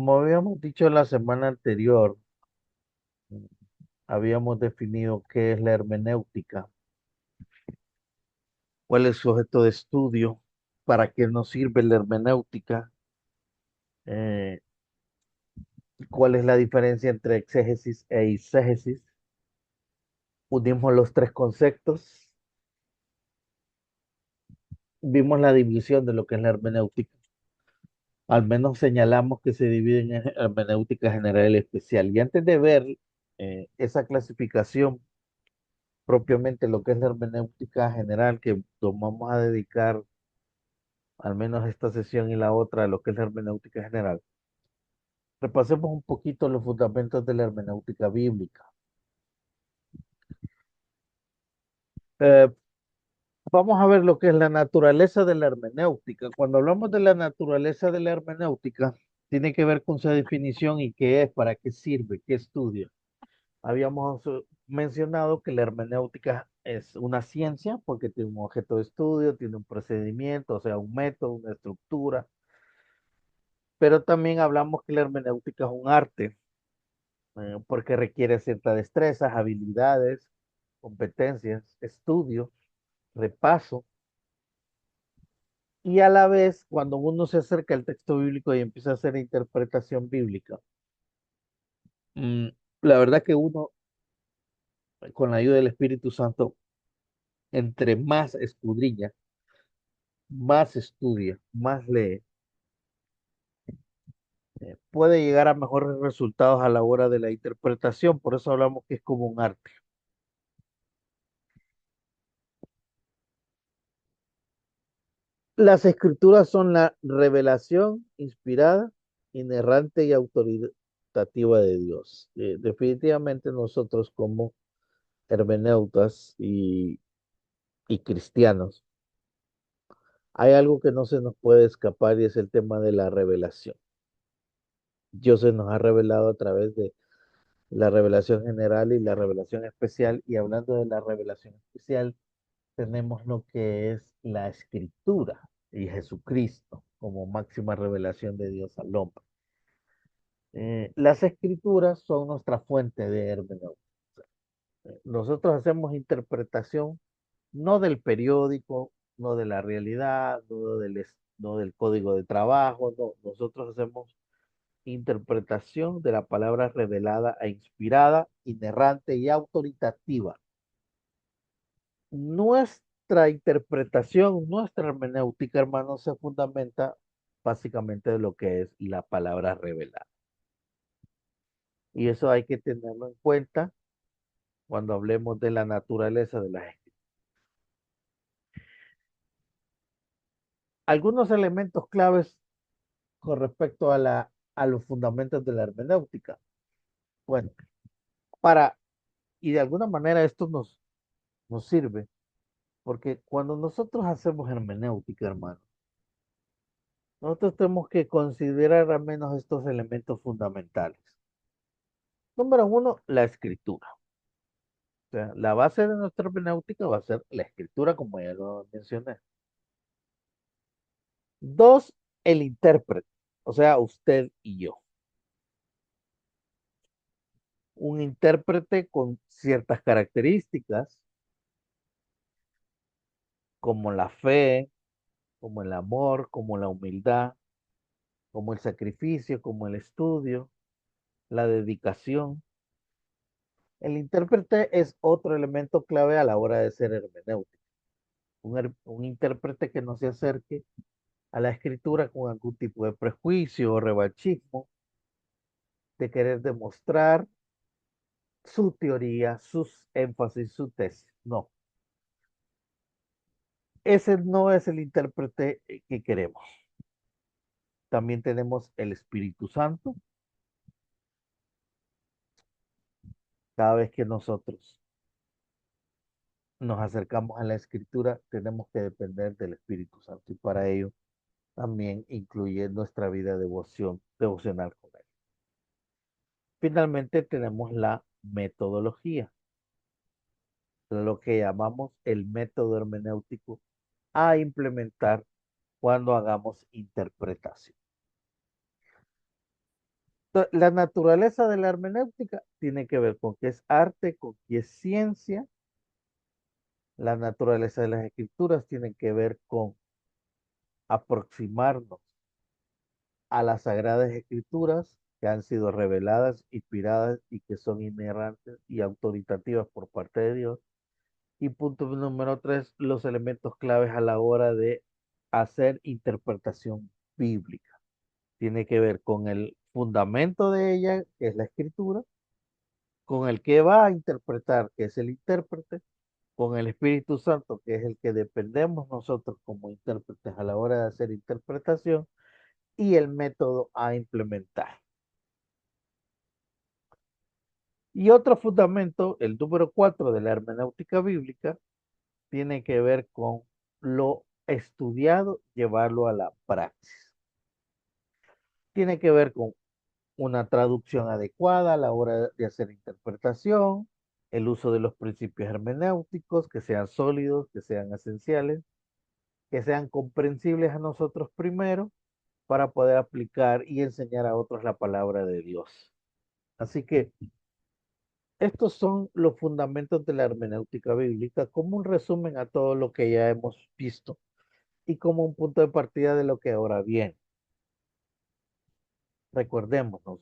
Como habíamos dicho la semana anterior, mm, habíamos definido qué es la hermenéutica, cuál es su objeto de estudio, para qué nos sirve la hermenéutica, eh, cuál es la diferencia entre exégesis e eisegesis. Unimos los tres conceptos, vimos la división de lo que es la hermenéutica. Al menos señalamos que se divide en hermenéutica general y especial. Y antes de ver esa clasificación, propiamente lo que es la hermenéutica general, que nos vamos a dedicar al menos esta sesión y la otra a lo que es la hermenéutica general, repasemos un poquito los fundamentos de la hermenéutica bíblica. Eh, Vamos a ver lo que es la naturaleza de la hermenéutica. Cuando hablamos de la naturaleza de la hermenéutica, tiene que ver con su definición y qué es, para qué sirve, qué estudia. Habíamos mencionado que la hermenéutica es una ciencia porque tiene un objeto de estudio, tiene un procedimiento, o sea, un método, una estructura, pero también hablamos que la hermenéutica es un arte, porque requiere ciertas destrezas, habilidades, competencias, estudio, repaso, y a la vez, cuando uno se acerca al texto bíblico y empieza a hacer interpretación bíblica, mm, la verdad que uno, con la ayuda del Espíritu Santo, entre más escudriña, más estudia, más lee, puede llegar a mejores resultados a la hora de la interpretación. Por eso hablamos que es como un arte. Las escrituras son la revelación inspirada, inerrante y autoritativa de Dios. Definitivamente nosotros como hermeneutas y cristianos, hay algo que no se nos puede escapar y es el tema de la revelación. Dios se nos ha revelado a través de la revelación general y la revelación especial. Y hablando de la revelación especial, tenemos lo que es la escritura y Jesucristo como máxima revelación de Dios al hombre. Las escrituras son nuestra fuente de hermenéutica. Nosotros hacemos interpretación no del periódico, no de la realidad, no del código de trabajo, no. Nosotros hacemos interpretación de la palabra revelada e inspirada, inerrante y autoritativa. Nuestra interpretación, nuestra hermenéutica, hermano, se fundamenta básicamente de lo que es la palabra revelada. Y eso hay que tenerlo en cuenta cuando hablemos de la naturaleza de las escrituras. Algunos elementos claves con respecto a a los fundamentos de la hermenéutica. Bueno, para, y de alguna manera esto nos sirve, porque cuando nosotros hacemos hermenéutica, hermano, nosotros tenemos que considerar al menos estos elementos fundamentales. Número uno, la escritura. O sea, la base de nuestra hermenéutica va a ser la escritura, como ya lo mencioné. Dos, el intérprete, o sea, usted y yo. Un intérprete con ciertas características, como la fe, como el amor, como la humildad, como el sacrificio, como el estudio, la dedicación. El intérprete es otro elemento clave a la hora de ser hermenéutico. Un intérprete que no se acerque a la escritura con algún tipo de prejuicio o revanchismo, de querer demostrar su teoría, sus énfasis, su tesis. No, ese no es el intérprete que queremos. También tenemos el Espíritu Santo. Cada vez que nosotros nos acercamos a la escritura, tenemos que depender del Espíritu Santo y para ello también incluye nuestra vida de devocional con él. Finalmente tenemos la metodología, lo que llamamos el método hermenéutico a implementar cuando hagamos interpretación. La naturaleza de la hermenéutica tiene que ver con qué es arte, con qué es ciencia. La naturaleza de las escrituras tiene que ver con aproximarnos a las sagradas escrituras que han sido reveladas, inspiradas y que son inerrantes y autoritativas por parte de Dios. Y punto número tres, los elementos claves a la hora de hacer interpretación bíblica. Tiene que ver con el fundamento de ella, que es la escritura, con el que va a interpretar, que es el intérprete, con el Espíritu Santo, que es el que dependemos nosotros como intérpretes a la hora de hacer interpretación, y el método a implementar. Y otro fundamento, el número 4 de la hermenéutica bíblica, tiene que ver con lo estudiado, llevarlo a la praxis. Tiene que ver con una traducción adecuada a la hora de hacer interpretación, el uso de los principios hermenéuticos, que sean sólidos, que sean esenciales, que sean comprensibles a nosotros primero, para poder aplicar y enseñar a otros la palabra de Dios. Así que estos son los fundamentos de la hermenéutica bíblica, como un resumen a todo lo que ya hemos visto y como un punto de partida de lo que ahora viene. Recordémonos,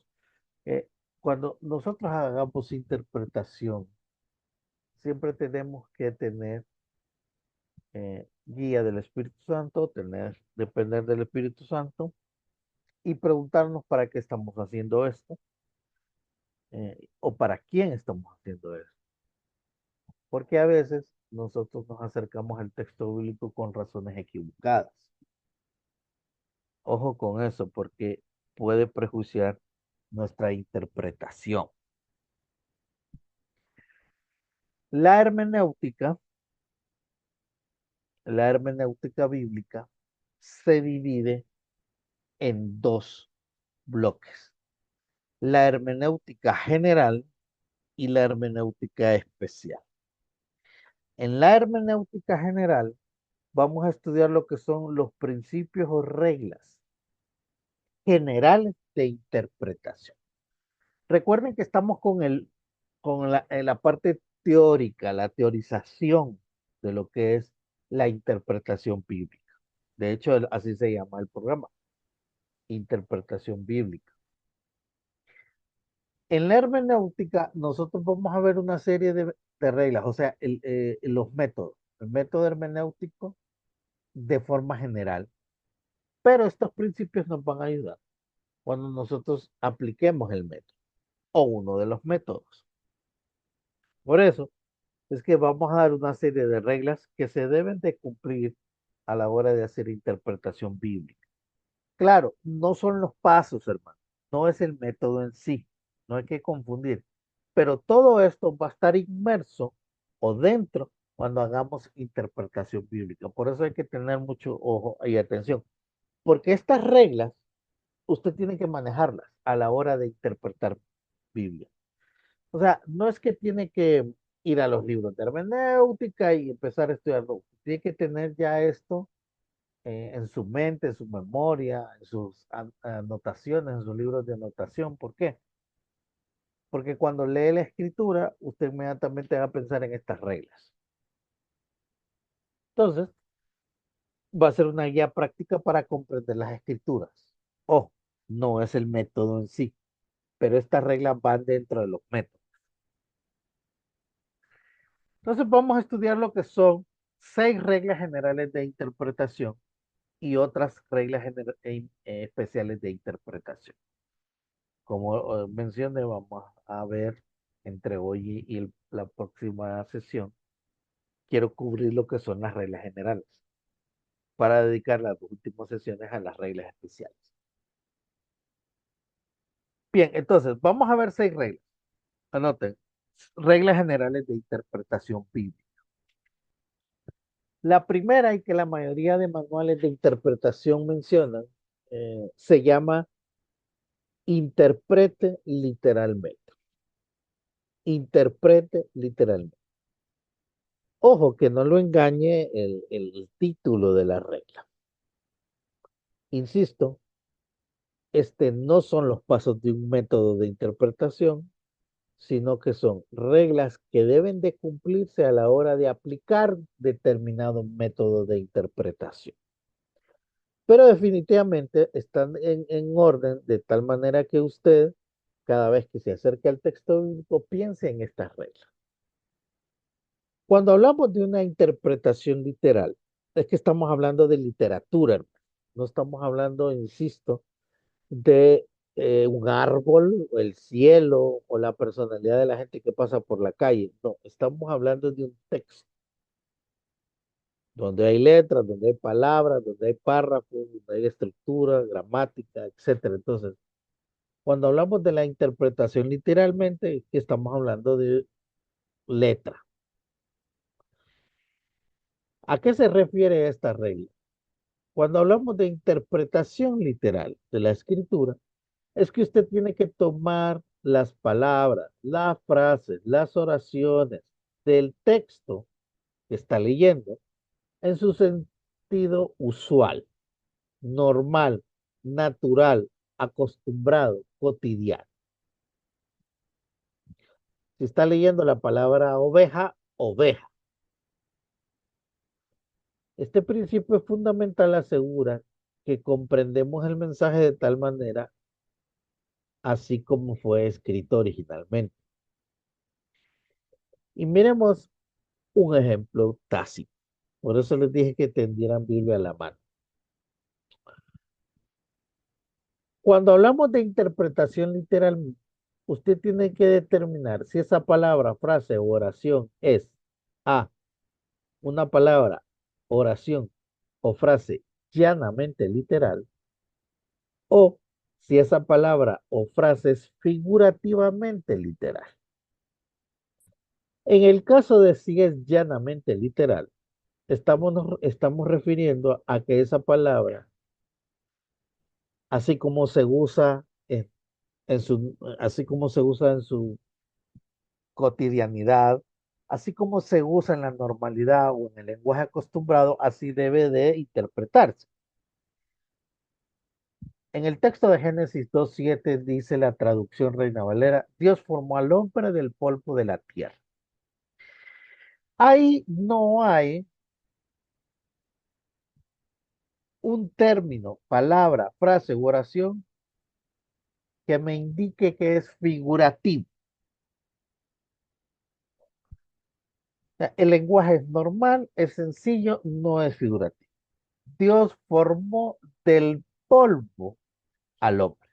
que cuando nosotros hagamos interpretación, siempre tenemos que tener guía del Espíritu Santo, depender del Espíritu Santo y preguntarnos para qué estamos haciendo esto, o para quién estamos haciendo esto. Porque a veces nosotros nos acercamos al texto bíblico con razones equivocadas. Ojo con eso, porque puede prejuiciar nuestra interpretación. La hermenéutica, la hermenéutica bíblica se divide en dos bloques: la hermenéutica general y la hermenéutica especial. En la hermenéutica general vamos a estudiar lo que son los principios o reglas generales de interpretación. Recuerden que estamos con la parte teórica, la teorización de lo que es la interpretación bíblica. De hecho, así se llama el programa, interpretación bíblica. En la hermenéutica, nosotros vamos a ver una serie de reglas, o sea, los métodos, el método hermenéutico de forma general. Pero estos principios nos van a ayudar cuando nosotros apliquemos el método o uno de los métodos. Por eso es que vamos a dar una serie de reglas que se deben de cumplir a la hora de hacer interpretación bíblica. Claro, no son los pasos, hermano, no es el método en sí, no hay que confundir, pero todo esto va a estar inmerso o dentro cuando hagamos interpretación bíblica. Por eso hay que tener mucho ojo y atención, porque estas reglas usted tiene que manejarlas a la hora de interpretar Biblia. O sea, no es que tiene que ir a los libros de hermenéutica y empezar a estudiarlo. Tiene que tener ya esto en su mente, en su memoria, en sus anotaciones, en sus libros de anotación. ¿Por qué? Porque cuando lee la escritura, usted inmediatamente va a pensar en estas reglas. Entonces, va a ser una guía práctica para comprender las escrituras. Ojo, no es el método en sí, pero estas reglas van dentro de los métodos. Entonces, vamos a estudiar lo que son 6 reglas generales de interpretación y otras reglas especiales de interpretación. Como mencioné, vamos a ver entre hoy y la próxima sesión, quiero cubrir lo que son las reglas generales para dedicar las últimas sesiones a las reglas especiales. Bien, entonces vamos a ver 6 reglas. Anoten, reglas generales de interpretación bíblica. La primera, y que la mayoría de manuales de interpretación mencionan, se llama interprete literalmente. Interprete literalmente. Ojo, que no lo engañe el título de la regla. Insisto, no son los pasos de un método de interpretación, sino que son reglas que deben de cumplirse a la hora de aplicar determinado método de interpretación. Pero definitivamente están en orden de tal manera que usted, cada vez que se acerque al texto bíblico, piense en estas reglas. Cuando hablamos de una interpretación literal, es que estamos hablando de literatura, hermano. No estamos hablando, insisto, de un árbol, o el cielo, o la personalidad de la gente que pasa por la calle. No, estamos hablando de un texto, donde hay letras, donde hay palabras, donde hay párrafos, donde hay estructura, gramática, etcétera. Entonces, cuando hablamos de la interpretación literalmente, es que estamos hablando de letra. ¿A qué se refiere esta regla? Cuando hablamos de interpretación literal de la escritura, es que usted tiene que tomar las palabras, las frases, las oraciones del texto que está leyendo en su sentido usual, normal, natural, acostumbrado, cotidiano. Si está leyendo la palabra oveja, oveja. Este principio fundamental asegura que comprendemos el mensaje de tal manera así como fue escrito originalmente. Y miremos un ejemplo tácito. Por eso les dije que tendieran Biblia a la mano. Cuando hablamos de interpretación literal, usted tiene que determinar si esa palabra, frase o oración es A, una palabra, oración o frase llanamente literal, o si esa palabra o frase es figurativamente literal. En el caso de si es llanamente literal, estamos refiriendo a que esa palabra, así como se usa así como se usa en su cotidianidad, así como se usa en la normalidad o en el lenguaje acostumbrado, así debe de interpretarse. En el texto de Génesis 2:7 dice la traducción Reina Valera: Dios formó al hombre del polvo de la tierra. Ahí no hay un término, palabra, frase u oración que me indique que es figurativo. O sea, el lenguaje es normal, es sencillo, no es figurativo. Dios formó del polvo al hombre.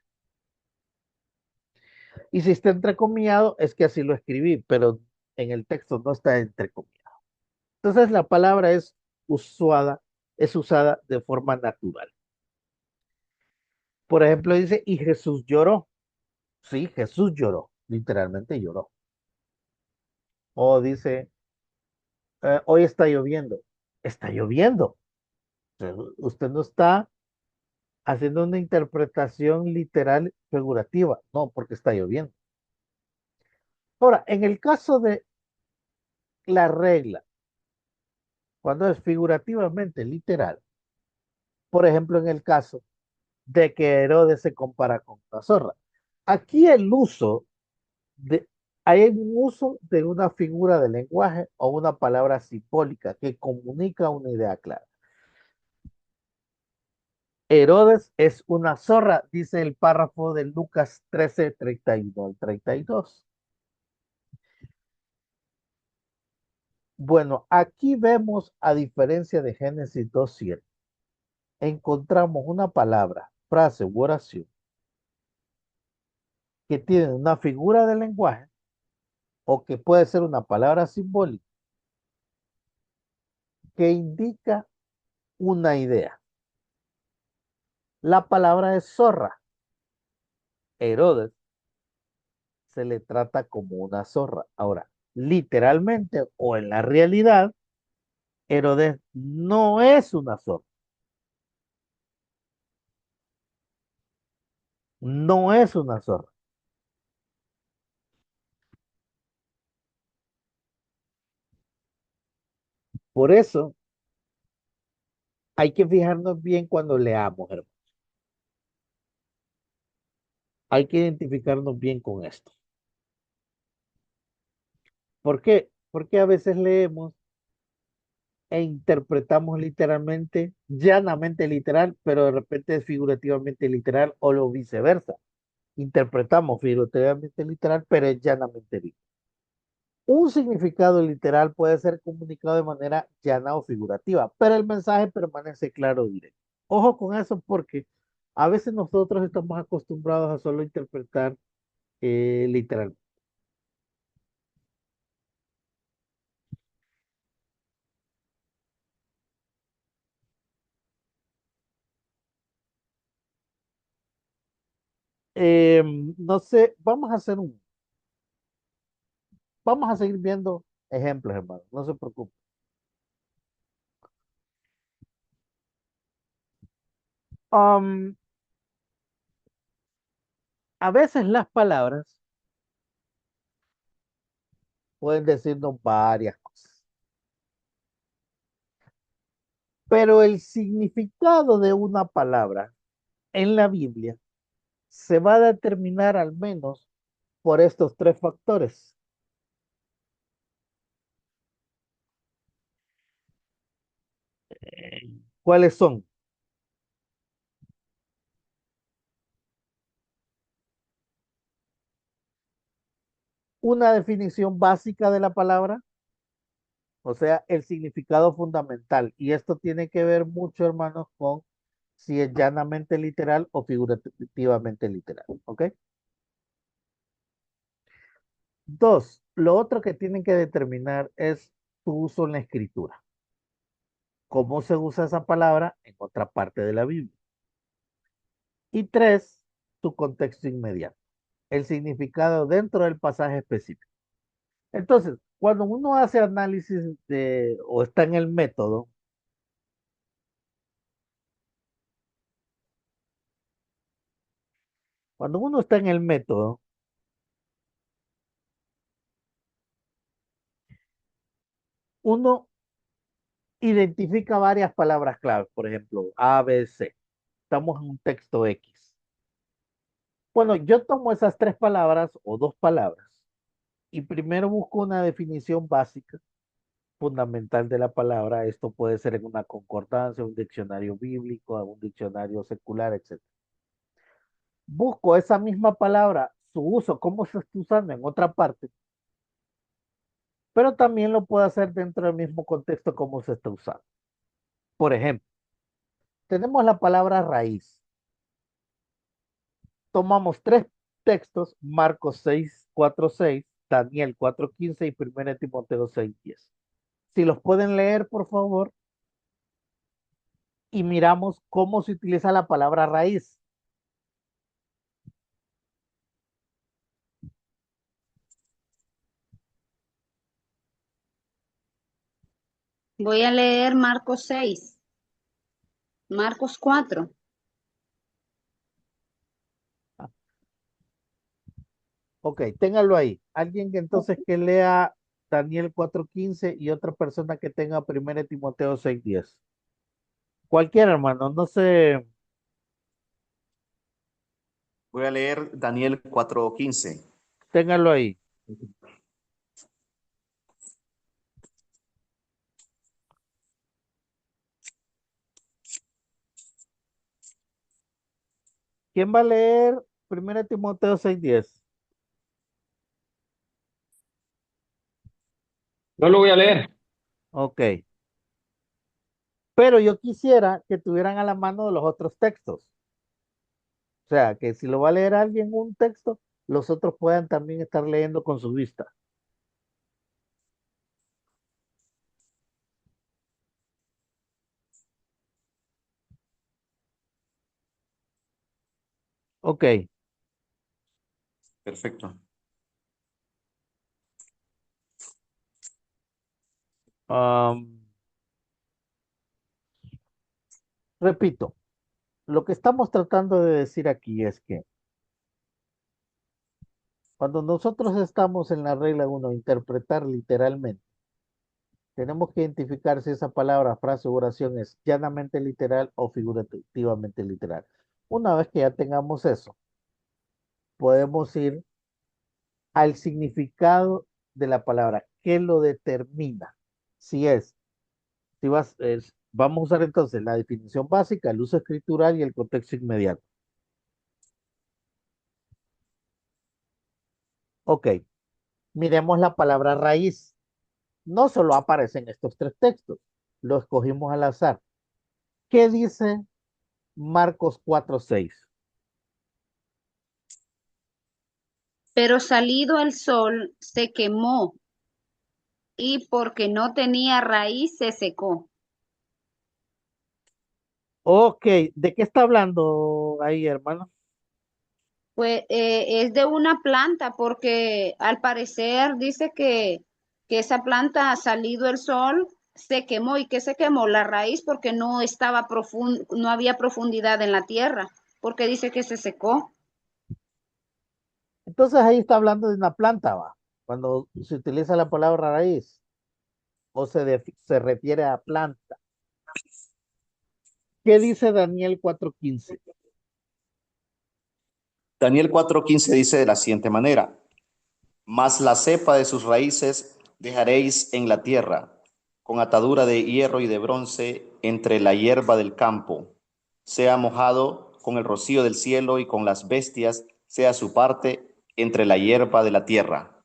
Y si está entrecomillado, es que así lo escribí, pero en el texto no está entrecomillado. Entonces la palabra es usada de forma natural. Por ejemplo, dice, y Jesús lloró. Sí, Jesús lloró, literalmente lloró. O dice, hoy está lloviendo. Está lloviendo. O sea, usted no está haciendo una interpretación literal figurativa, no, porque está lloviendo. Ahora, en el caso de la regla, cuando es figurativamente literal, por ejemplo, en el caso de que Herodes se compara con una zorra, aquí de, hay un uso de una figura de lenguaje o una palabra simbólica que comunica una idea clara. Herodes es una zorra, dice el párrafo de Lucas 13:31 al 32. Bueno, aquí vemos, a diferencia de Génesis 2:7, encontramos una palabra, frase u oración que tiene una figura de lenguaje o que puede ser una palabra simbólica que indica una idea. La palabra es zorra. Herodes se le trata como una zorra. Ahora, literalmente o en la realidad, Herodes no es una zorra. No es una zorra. Por eso hay que fijarnos bien cuando leamos, hermano. Hay que identificarnos bien con esto. ¿Por qué? Porque a veces leemos e interpretamos literalmente, llanamente literal, pero de repente es figurativamente literal o lo viceversa. Interpretamos figurativamente literal, pero es llanamente literal. Un significado literal puede ser comunicado de manera llana o figurativa, pero el mensaje permanece claro y directo. Ojo con eso porque a veces nosotros estamos acostumbrados a solo interpretar literal. No sé, vamos a seguir viendo ejemplos, hermano, no se preocupe. Um, a veces las palabras pueden decirnos varias cosas, pero el significado de una palabra en la Biblia se va a determinar al menos por estos tres factores. ¿Cuáles son? Una definición básica de la palabra, o sea, el significado fundamental. Y esto tiene que ver mucho, hermanos, con si es llanamente literal o figurativamente literal. ¿Ok? Dos, lo otro que tienen que determinar es su uso en la escritura. ¿Cómo se usa esa palabra en otra parte de la Biblia? Y tres, su contexto inmediato, el significado dentro del pasaje específico. Entonces, cuando uno hace análisis o está en el método, cuando uno está en el método, uno identifica varias palabras clave, por ejemplo, A, B, C. Estamos en un texto X. Bueno, yo tomo esas tres palabras o dos palabras y primero busco una definición básica, fundamental de la palabra. Esto puede ser en una concordancia, un diccionario bíblico, un diccionario secular, etc. Busco esa misma palabra, su uso, cómo se está usando en otra parte, pero también lo puedo hacer dentro del mismo contexto cómo se está usando. Por ejemplo, tenemos la palabra raíz. Tomamos tres textos, Marcos 6:4-6, Daniel 4:15 y 1 Timoteo 6:10. Si los pueden leer, por favor, y miramos cómo se utiliza la palabra raíz. Voy a leer Marcos 6, Marcos 4. Ok, téngalo ahí. Alguien que entonces que lea Daniel 4:15 y otra persona que tenga 1 Timoteo 6:10. Cualquiera, hermano, no sé, Voy a leer Daniel 4:15. téngalo ahí. ¿Quién va a leer 1 Timoteo 6:10? Yo lo voy a leer. Ok. Pero yo quisiera que tuvieran a la mano los otros textos. O sea, que si lo va a leer alguien un texto, los otros puedan también estar leyendo con su vista. Ok. Perfecto. am, repito, lo que estamos tratando de decir aquí es que cuando nosotros estamos en la regla uno, interpretar literalmente, tenemos que identificar si esa palabra, frase o oración es llanamente literal o figurativamente literal. Una vez que ya tengamos eso, podemos ir al significado de la palabra. ¿Qué lo determina? Si es, vamos a usar entonces la definición básica, el uso escritural y el contexto inmediato. Ok, miremos la palabra raíz. No solo aparece en estos tres textos, lo escogimos al azar. ¿Qué dice Marcos 4:6? Pero salido el sol se quemó y porque no tenía raíz se secó. Ok, ¿de qué está hablando ahí, hermano? Pues es de una planta porque al parecer dice que esa planta ha salido el sol, se quemó y que se quemó la raíz porque no estaba no había profundidad en la tierra, porque dice que se secó. Entonces ahí está hablando de una planta, va. Cuando se utiliza la palabra raíz o se refiere a planta. ¿Qué dice Daniel 4:15? Daniel 4:15 dice de la siguiente manera: mas la cepa de sus raíces dejaréis en la tierra, con atadura de hierro y de bronce entre la hierba del campo. Sea mojado con el rocío del cielo y con las bestias, sea su parte entre la hierba de la tierra.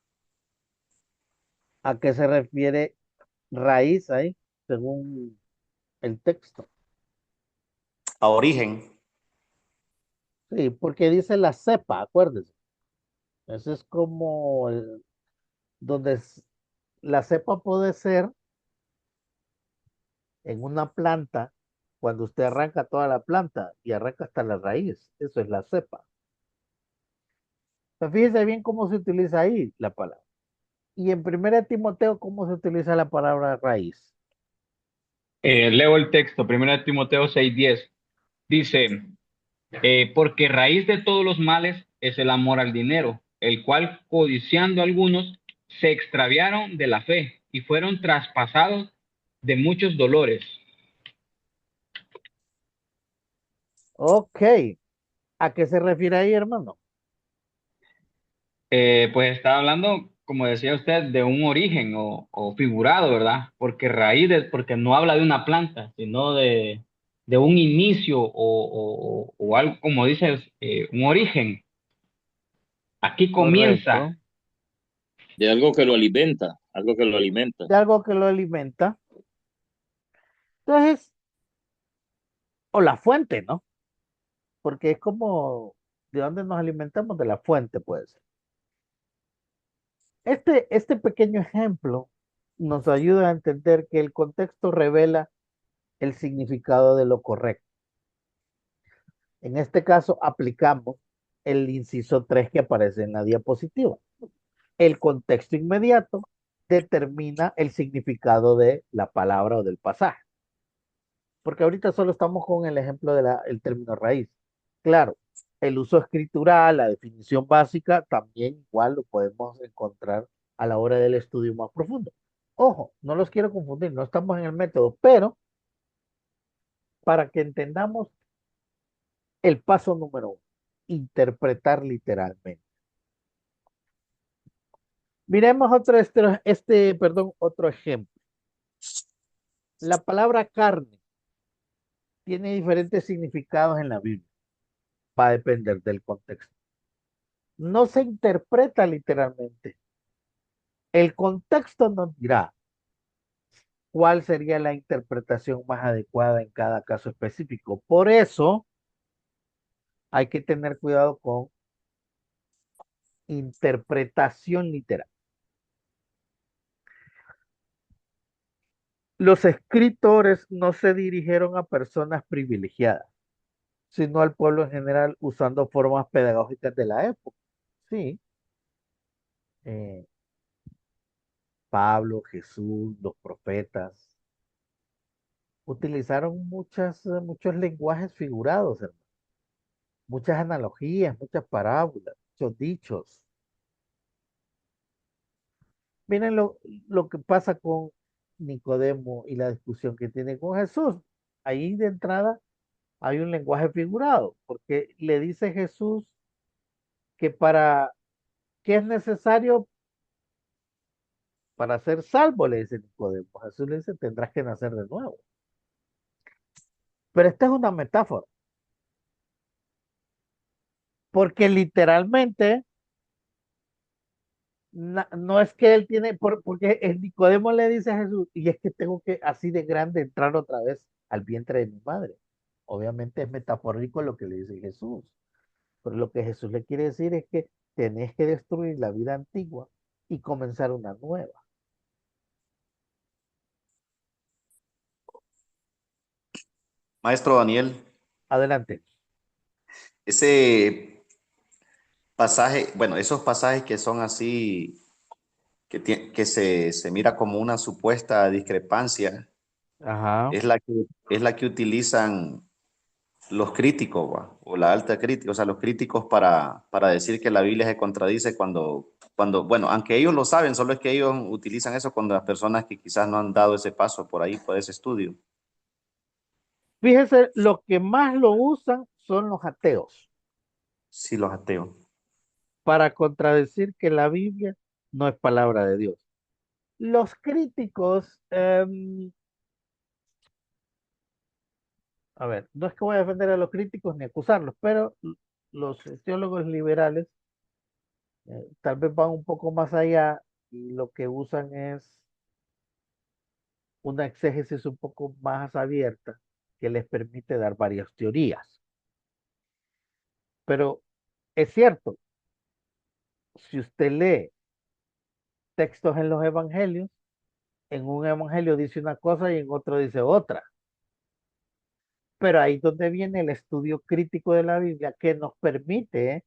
¿A qué se refiere raíz ahí, según el texto? A origen. Sí, porque dice la cepa, acuérdese. Eso es como donde la cepa puede ser en una planta, cuando usted arranca toda la planta y arranca hasta la raíz. Eso es la cepa. Pero fíjese bien cómo se utiliza ahí la palabra. Y en 1 Timoteo, ¿cómo se utiliza la palabra raíz? Leo el texto, 1 Timoteo 6:10. Dice, porque raíz de todos los males es el amor al dinero, el cual, codiciando algunos, se extraviaron de la fe y fueron traspasados de muchos dolores. Ok. ¿A qué se refiere ahí, hermano? Pues está hablando, como decía usted, de un origen o figurado, ¿verdad? Porque raíz, porque no habla de una planta, sino de un inicio o algo, como dices, un origen. Aquí comienza. Correcto. De algo que lo alimenta, algo que lo alimenta. De algo que lo alimenta. Entonces, o la fuente, ¿no? Porque es como, ¿de dónde nos alimentamos? De la fuente, pues. Este pequeño ejemplo nos ayuda a entender que el contexto revela el significado de lo correcto. En este caso, aplicamos el inciso 3 que aparece en la diapositiva. El contexto inmediato determina el significado de la palabra o del pasaje. Porque ahorita solo estamos con el ejemplo del término raíz. Claro, el uso escritural, la definición básica, también igual lo podemos encontrar a la hora del estudio más profundo. Ojo, no los quiero confundir, no estamos en el método, pero para que entendamos el paso número 1, interpretar literalmente. Miremos otro ejemplo. La palabra carne tiene diferentes significados en la Biblia. Va a depender del contexto. No se interpreta literalmente. El contexto nos dirá cuál sería la interpretación más adecuada en cada caso específico. Por eso hay que tener cuidado con interpretación literal. Los escritores no se dirigieron a personas privilegiadas, sino al pueblo en general usando formas pedagógicas de la época. Sí, eh, Pablo, Jesús, los profetas, utilizaron muchos lenguajes figurados, hermano, muchas analogías, muchas parábolas, muchos dichos. Miren lo que pasa con Nicodemo y la discusión que tiene con Jesús. Ahí de entrada hay un lenguaje figurado, porque le dice Jesús que para, ¿qué es necesario para ser salvo? Le dice Nicodemo. Jesús le dice, tendrás que nacer de nuevo. Pero esta es una metáfora, porque literalmente no es que él tiene, porque el Nicodemo le dice a Jesús, y es que tengo que así de grande entrar otra vez al vientre de mi madre. Obviamente es metafórico lo que le dice Jesús, pero lo que Jesús le quiere decir es que tenés que destruir la vida antigua y comenzar una nueva. Maestro Daniel, Adelante. ese pasaje, bueno, esos pasajes que son así, que se mira como una supuesta discrepancia, Ajá. es la que utilizan los críticos, ¿va? O la alta crítica, o sea, los críticos para decir que la Biblia se contradice bueno, aunque ellos lo saben, solo es que ellos utilizan eso cuando las personas que quizás no han dado ese paso por ahí, por ese estudio. Fíjese, lo que más lo usan son los ateos Sí, los ateos. para contradecir que la Biblia no es palabra de Dios. Los críticos, a ver, no es que voy a defender a los críticos ni acusarlos, pero los teólogos liberales tal vez van un poco más allá y lo que usan es una exégesis un poco más abierta que les permite dar varias teorías. Pero es cierto, si usted lee textos en los evangelios, en un evangelio dice una cosa y en otro dice otra. Pero ahí es donde viene el estudio crítico de la Biblia que nos permite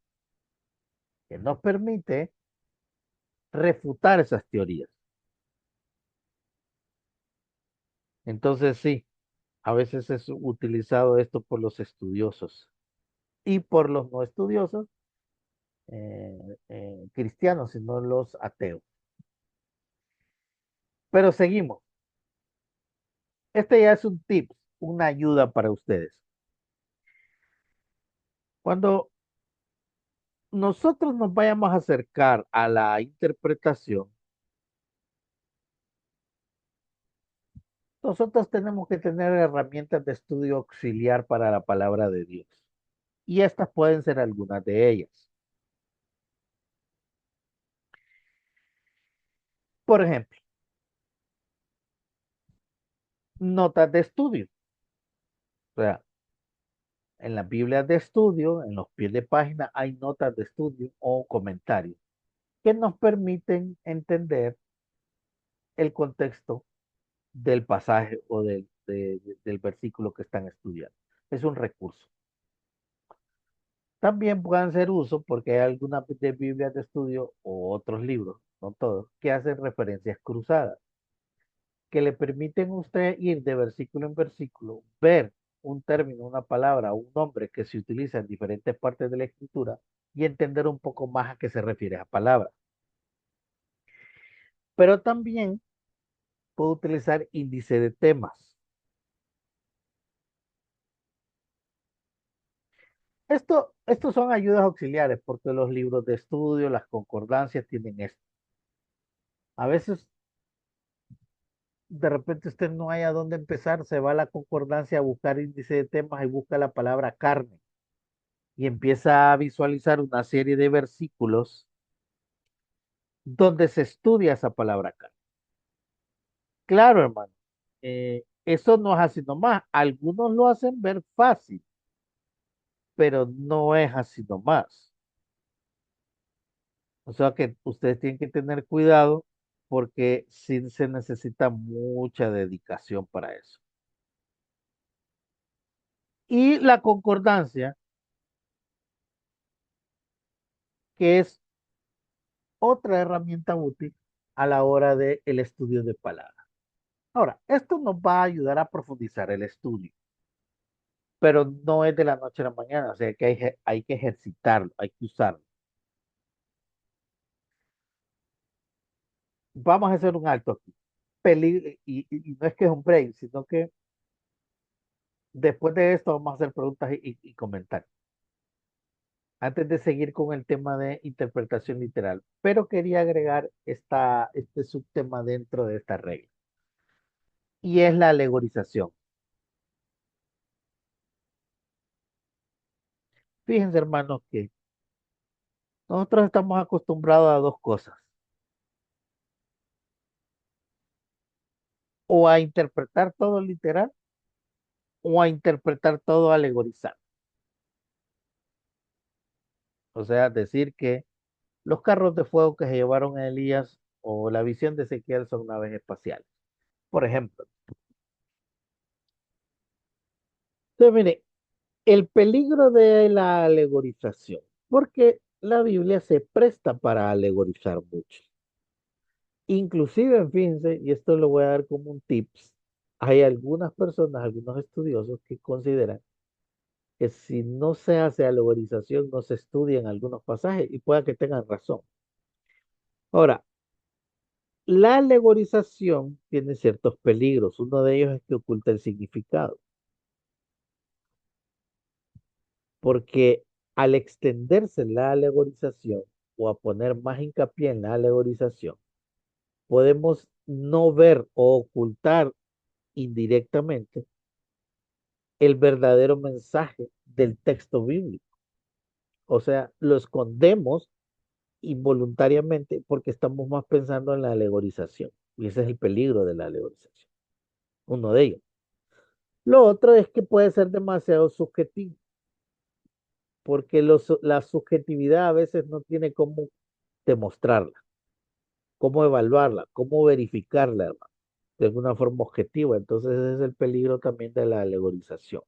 refutar esas teorías. Entonces sí, a veces es utilizado esto por los estudiosos y por los no estudiosos cristianos, sino los ateos. Pero seguimos. Este ya es un tip, una ayuda para ustedes. Cuando nosotros nos vayamos a acercar a la interpretación, nosotros tenemos que tener herramientas de estudio auxiliar para la palabra de Dios. Y estas pueden ser algunas de ellas. Por ejemplo, notas de estudio. O sea, en las Biblias de estudio, en los pies de página, hay notas de estudio o comentarios que nos permiten entender el contexto del pasaje o del versículo que están estudiando. Es un recurso. También pueden ser uso porque hay algunas de Biblias de estudio o otros libros, no todos, que hacen referencias cruzadas, que le permiten a usted ir de versículo en versículo, ver un término, una palabra, un nombre que se utiliza en diferentes partes de la escritura y entender un poco más a qué se refiere esa palabra. Pero también puedo utilizar índice de temas. Estos son ayudas auxiliares porque los libros de estudio, las concordancias tienen esto. A veces de repente usted no haya dónde empezar, se va a la concordancia a buscar índice de temas y busca la palabra carne y empieza a visualizar una serie de versículos donde se estudia esa palabra carne. Claro, hermano, eso no es así nomás. Algunos lo hacen ver fácil, pero no es así nomás. O sea que ustedes tienen que tener cuidado porque sí se necesita mucha dedicación para eso. Y la concordancia, que es otra herramienta útil a la hora del estudio de palabras. Ahora, esto nos va a ayudar a profundizar el estudio, pero no es de la noche a la mañana, o sea que hay que ejercitarlo, hay que usarlo. Vamos a hacer un alto aquí. Y no es que es un break, sino que después de esto vamos a hacer preguntas y comentarios. antes de seguir con el tema de interpretación literal, pero quería agregar este subtema dentro de esta regla, y es la alegorización. Fíjense, hermanos, que nosotros estamos acostumbrados a dos cosas, o a interpretar todo literal, o a interpretar todo alegorizado. O sea, decir que los carros de fuego que se llevaron a Elías o la visión de Ezequiel son naves espaciales, por ejemplo. Entonces, mire, el peligro de la alegorización, porque la Biblia se presta para alegorizar mucho. Inclusive, fíjense, y esto lo voy a dar como un tips, hay algunas personas, algunos estudiosos que consideran que si no se hace alegorización, no se estudian algunos pasajes y pueda que tengan razón. Ahora, la alegorización tiene ciertos peligros. Uno de ellos es que oculta el significado, porque al extenderse la alegorización o a poner más hincapié en la alegorización, podemos no ver o ocultar indirectamente el verdadero mensaje del texto bíblico. O sea, lo escondemos involuntariamente porque estamos más pensando en la alegorización. Y ese es el peligro de la alegorización. Uno de ellos. Lo otro es que puede ser demasiado subjetivo, porque la subjetividad a veces no tiene cómo demostrarla, cómo evaluarla, cómo verificarla, hermano, de alguna forma objetiva. Entonces ese es el peligro también de la alegorización.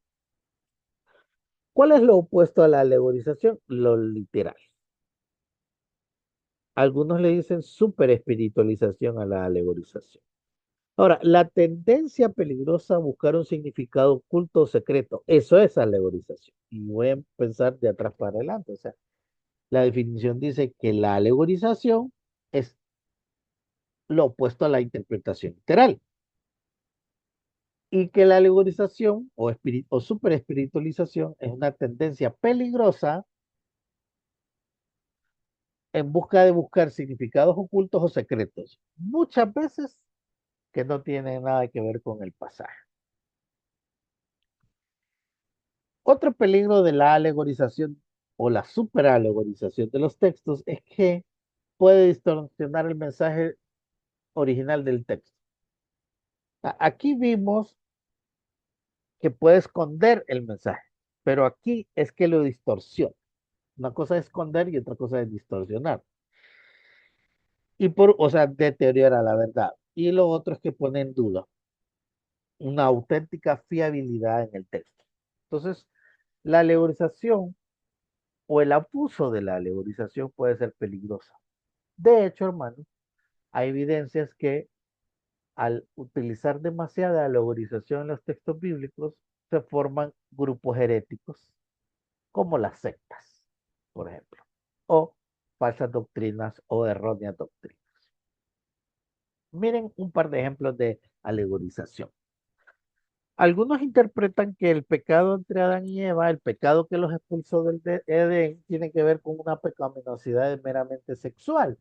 ¿Cuál es lo opuesto a la alegorización? Lo literal. Algunos le dicen super espiritualización a la alegorización. Ahora, la tendencia peligrosa a buscar un significado oculto o secreto, eso es alegorización. Y voy a pensar de atrás para adelante. O sea, la definición dice que la alegorización es lo opuesto a la interpretación literal. Y que la alegorización o super espiritualización es una tendencia peligrosa en busca de buscar significados ocultos o secretos, muchas veces que no tienen nada que ver con el pasaje. Otro peligro de la alegorización o la superalegorización de los textos es que puede distorsionar el mensaje original del texto. Aquí vimos que puede esconder el mensaje, pero aquí es que lo distorsiona. Una cosa es esconder y otra cosa es distorsionar. O sea, deteriora la verdad. Y lo otro es que pone en duda una auténtica fiabilidad en el texto. Entonces, la alegorización o el abuso de la alegorización puede ser peligrosa. De hecho, hermano, hay evidencias que al utilizar demasiada alegorización en los textos bíblicos, se forman grupos heréticos, como las sectas, por ejemplo, o falsas doctrinas o erróneas doctrinas. Miren un par de ejemplos de alegorización. Algunos interpretan que el pecado entre Adán y Eva, el pecado que los expulsó del Edén, tiene que ver con una pecaminosidad meramente sexual.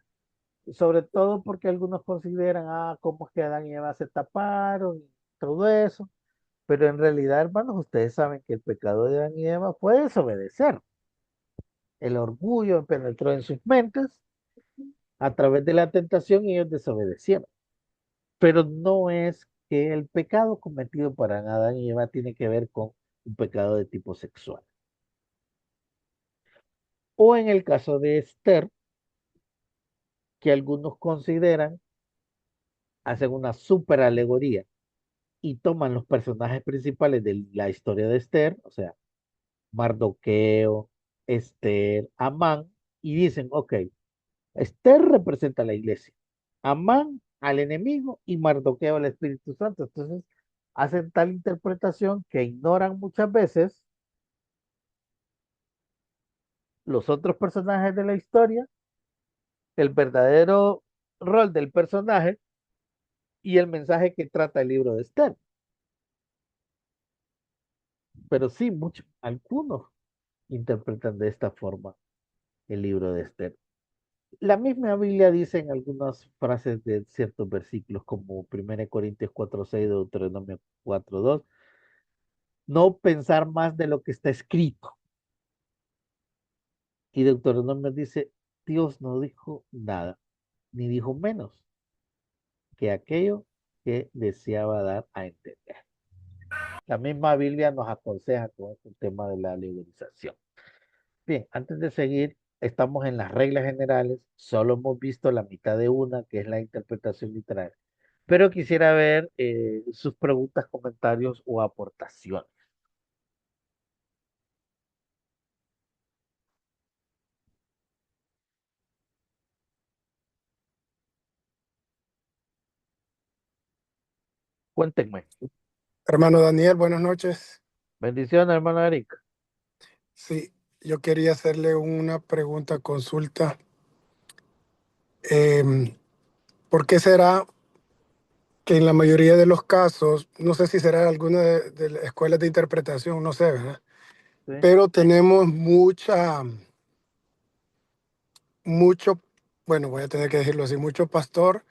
Sobre todo porque algunos consideran, cómo es que Adán y Eva se taparon y todo eso. Pero en realidad, hermanos, ustedes saben que el pecado de Adán y Eva fue desobedecer. El orgullo penetró en sus mentes a través de la tentación y ellos desobedecieron. Pero no es que el pecado cometido por Adán y Eva tiene que ver con un pecado de tipo sexual. O en el caso de Esther, que algunos consideran, hacen una super alegoría y toman los personajes principales de la historia de Esther, o sea, Mardoqueo, Esther, Amán, y dicen, ok, Esther representa a la iglesia, Amán al enemigo y Mardoqueo al Espíritu Santo. Entonces, hacen tal interpretación que ignoran muchas veces los otros personajes de la historia, el verdadero rol del personaje y el mensaje que trata el libro de Esther. Pero sí, muchos, algunos interpretan de esta forma el libro de Esther. La misma Biblia dice en algunas frases de ciertos versículos, como 1 Corintios 4:6, Deuteronomio 4:2, no pensar más de lo que está escrito. Y Deuteronomio dice, Dios no dijo nada, ni dijo menos que aquello que deseaba dar a entender. La misma Biblia nos aconseja con este tema de la legalización. Bien, antes de seguir, estamos en las reglas generales, solo hemos visto la mitad de una, que es la interpretación literal, pero quisiera ver sus preguntas, comentarios o aportaciones. Cuéntenme. Hermano Daniel, buenas noches. Bendiciones, hermano Eric. Sí, yo quería hacerle una pregunta, consulta. Em, ¿Por qué será que en la mayoría de los casos, no sé si será alguna de las escuelas de interpretación, no sé, ¿verdad? Sí, Pero tenemos mucho, bueno, voy a tener que decirlo así, mucho pastor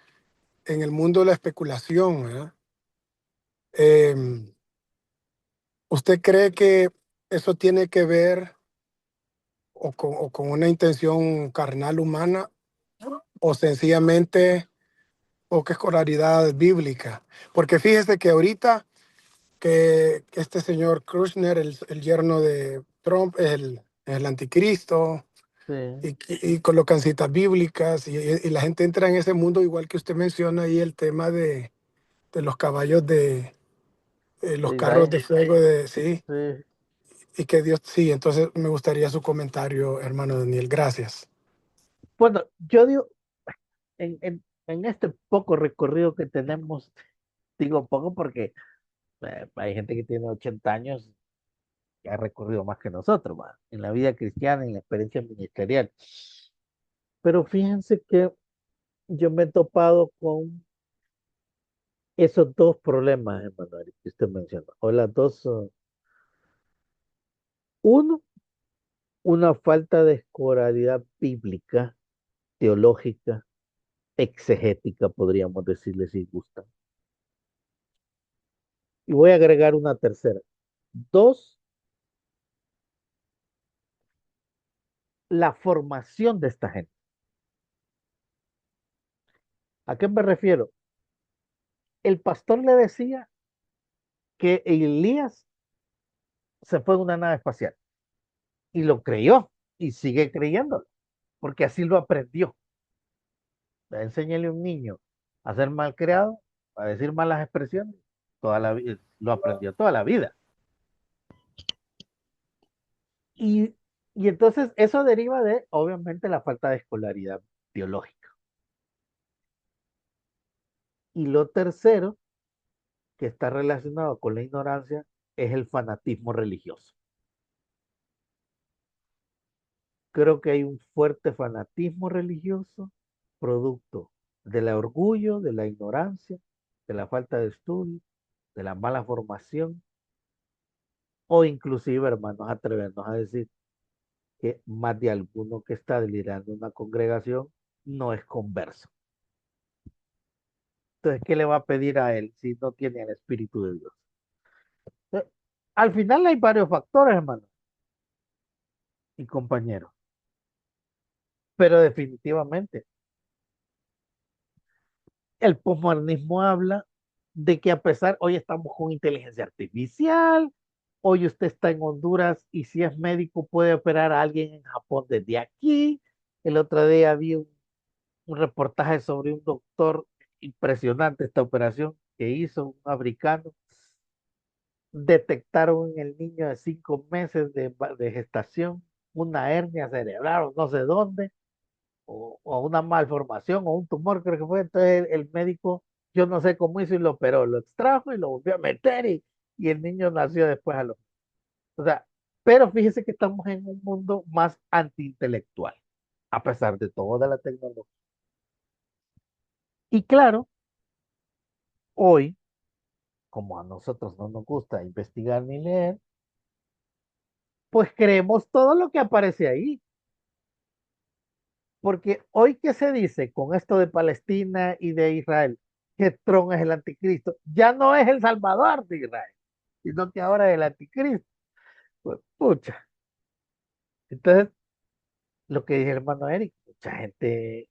en el mundo de la especulación, ¿verdad? Em, ¿Usted cree que eso tiene que ver o con una intención carnal humana o sencillamente poca escolaridad bíblica? Porque fíjese que ahorita que este señor Kushner, el yerno de Trump, es el anticristo, sí, y colocan citas bíblicas, y la gente entra en ese mundo, igual que usted menciona ahí el tema de los caballos los de carros Israel. de fuego, sí, Sí. y que Dios, sí, entonces me gustaría su comentario, hermano Daniel, gracias. Bueno, yo digo, en este poco recorrido que tenemos, digo poco porque hay gente que tiene 80 años que ha recorrido más que nosotros, ¿va? En la vida cristiana, en la experiencia ministerial. Pero fíjense que yo me he topado con esos dos problemas, hermano, Eric, que usted menciona. O las dos, uno, una falta de escolaridad bíblica, teológica, exegética, podríamos decirle si gustan. Y voy a agregar una tercera. Dos, la formación de esta gente. ¿A qué me refiero? El pastor le decía que Elías se fue en una nave espacial y lo creyó y sigue creyéndolo, porque así lo aprendió. Enséñale a un niño a ser mal creado, a decir malas expresiones, toda la vida, lo aprendió toda la vida. Y, y entonces eso deriva de, obviamente, la falta de escolaridad biológica. Y lo tercero, que está relacionado con la ignorancia, es el fanatismo religioso. Creo que hay un fuerte fanatismo religioso, producto del orgullo, de la ignorancia, de la falta de estudio, de la mala formación, o inclusive, hermanos, atrevernos a decir que más de alguno que está liderando una congregación no es converso. Entonces, ¿qué le va a pedir a él si no tiene el Espíritu de Dios? Entonces, al final hay varios factores, hermano y compañeros, pero definitivamente el posmodernismo habla de que a pesar, hoy estamos con inteligencia artificial, hoy usted está en Honduras y si es médico puede operar a alguien en Japón desde aquí. El otro día vi un reportaje sobre un doctor, impresionante esta operación que hizo un africano. Detectaron en el niño de 5 meses de gestación una hernia cerebral o no sé dónde, o una malformación o un tumor, creo que fue. Entonces el médico, yo no sé cómo hizo y lo operó, lo extrajo y lo volvió a meter y el niño nació después a los... O sea, pero fíjese que estamos en un mundo más antiintelectual, a pesar de toda la tecnología. Y claro, hoy, como a nosotros no nos gusta investigar ni leer, pues creemos todo lo que aparece ahí. Porque hoy que se dice con esto de Palestina y de Israel, que Trump es el anticristo, ya no es el salvador de Israel, sino que ahora es el anticristo. Pues, pucha. Entonces, lo que dice el hermano Eric, mucha gente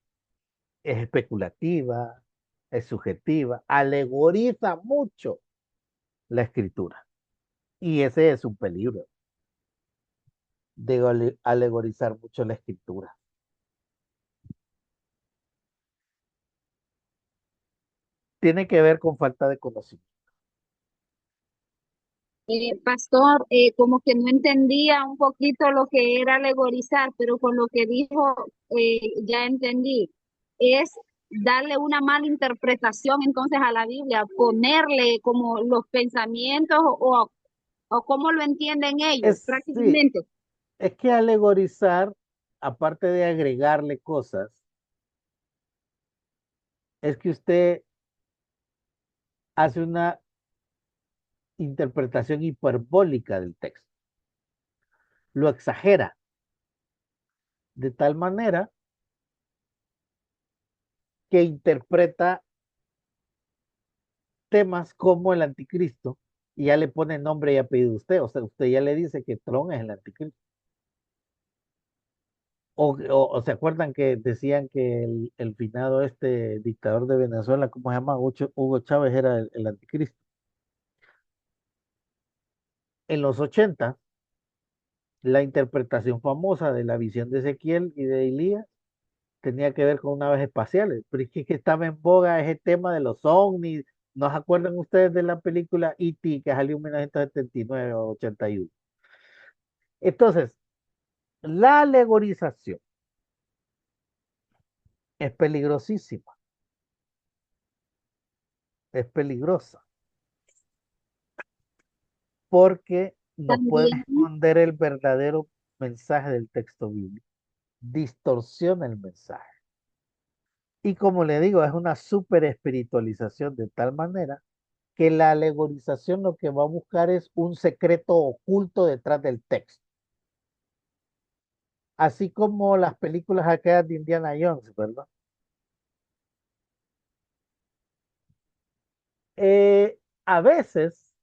es especulativa, es subjetiva, alegoriza mucho la escritura. Y ese es un peligro, de alegorizar mucho la escritura. Tiene que ver con falta de conocimiento. Pastor, como que no entendía un poquito lo que era alegorizar, pero con lo que dijo ya entendí. Es darle una mala interpretación entonces a la Biblia, ponerle como los pensamientos o cómo lo entienden ellos Sí, prácticamente. es que alegorizar, aparte de agregarle cosas, es que usted hace una interpretación hiperbólica del texto, lo exagera de tal manera que interpreta temas como el anticristo y ya le pone nombre y apellido a usted, o sea, usted ya le dice que Tron es el anticristo. O se acuerdan que decían que el finado este dictador de Venezuela, ¿cómo se llama? Hugo Chávez era el anticristo. En los 80, la interpretación famosa de la visión de Ezequiel y de Elías tenía que ver con naves espaciales, pero es que estaba en boga ese tema de los ovnis. ¿No se acuerdan ustedes de la película E.T. que salió en 1979 o 81? Entonces, la alegorización es peligrosísima, es peligrosa, porque no puede También, esconder el verdadero mensaje del texto bíblico, distorsiona el mensaje. Y como le digo, es una super espiritualización de tal manera que la alegorización lo que va a buscar es un secreto oculto detrás del texto. Así como las películas aquellas de Indiana Jones, ¿verdad? A veces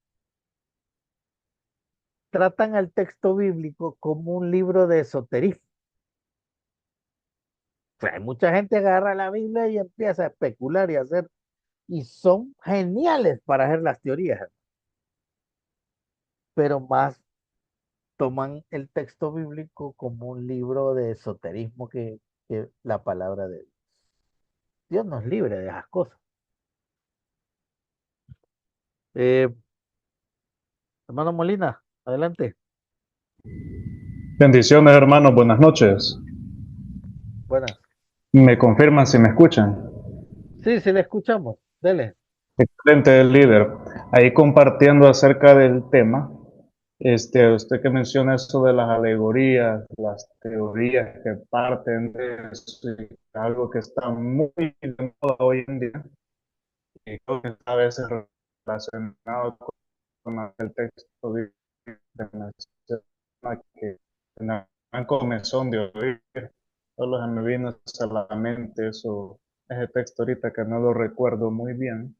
tratan al texto bíblico como un libro de esoterismo. O sea, hay mucha gente agarra la Biblia y empieza a especular y a hacer, y son geniales para hacer las teorías, pero más toman el texto bíblico como un libro de esoterismo que la palabra de Dios. Dios nos libre de esas cosas. Eh, Hermano Molina, adelante. Bendiciones, hermanos, buenas noches. Buenas. ¿Me confirman si me escuchan? Sí, sí, le escuchamos. Dele. Excelente, líder. Ahí compartiendo acerca del tema, usted que menciona eso de las alegorías, las teorías que parten de eso, y algo que está muy de moda hoy en día, y creo que está a veces relacionado con el texto bíblico que en el gran comezón de oír. Solo se me vino a la mente ese texto ahorita que no lo recuerdo muy bien.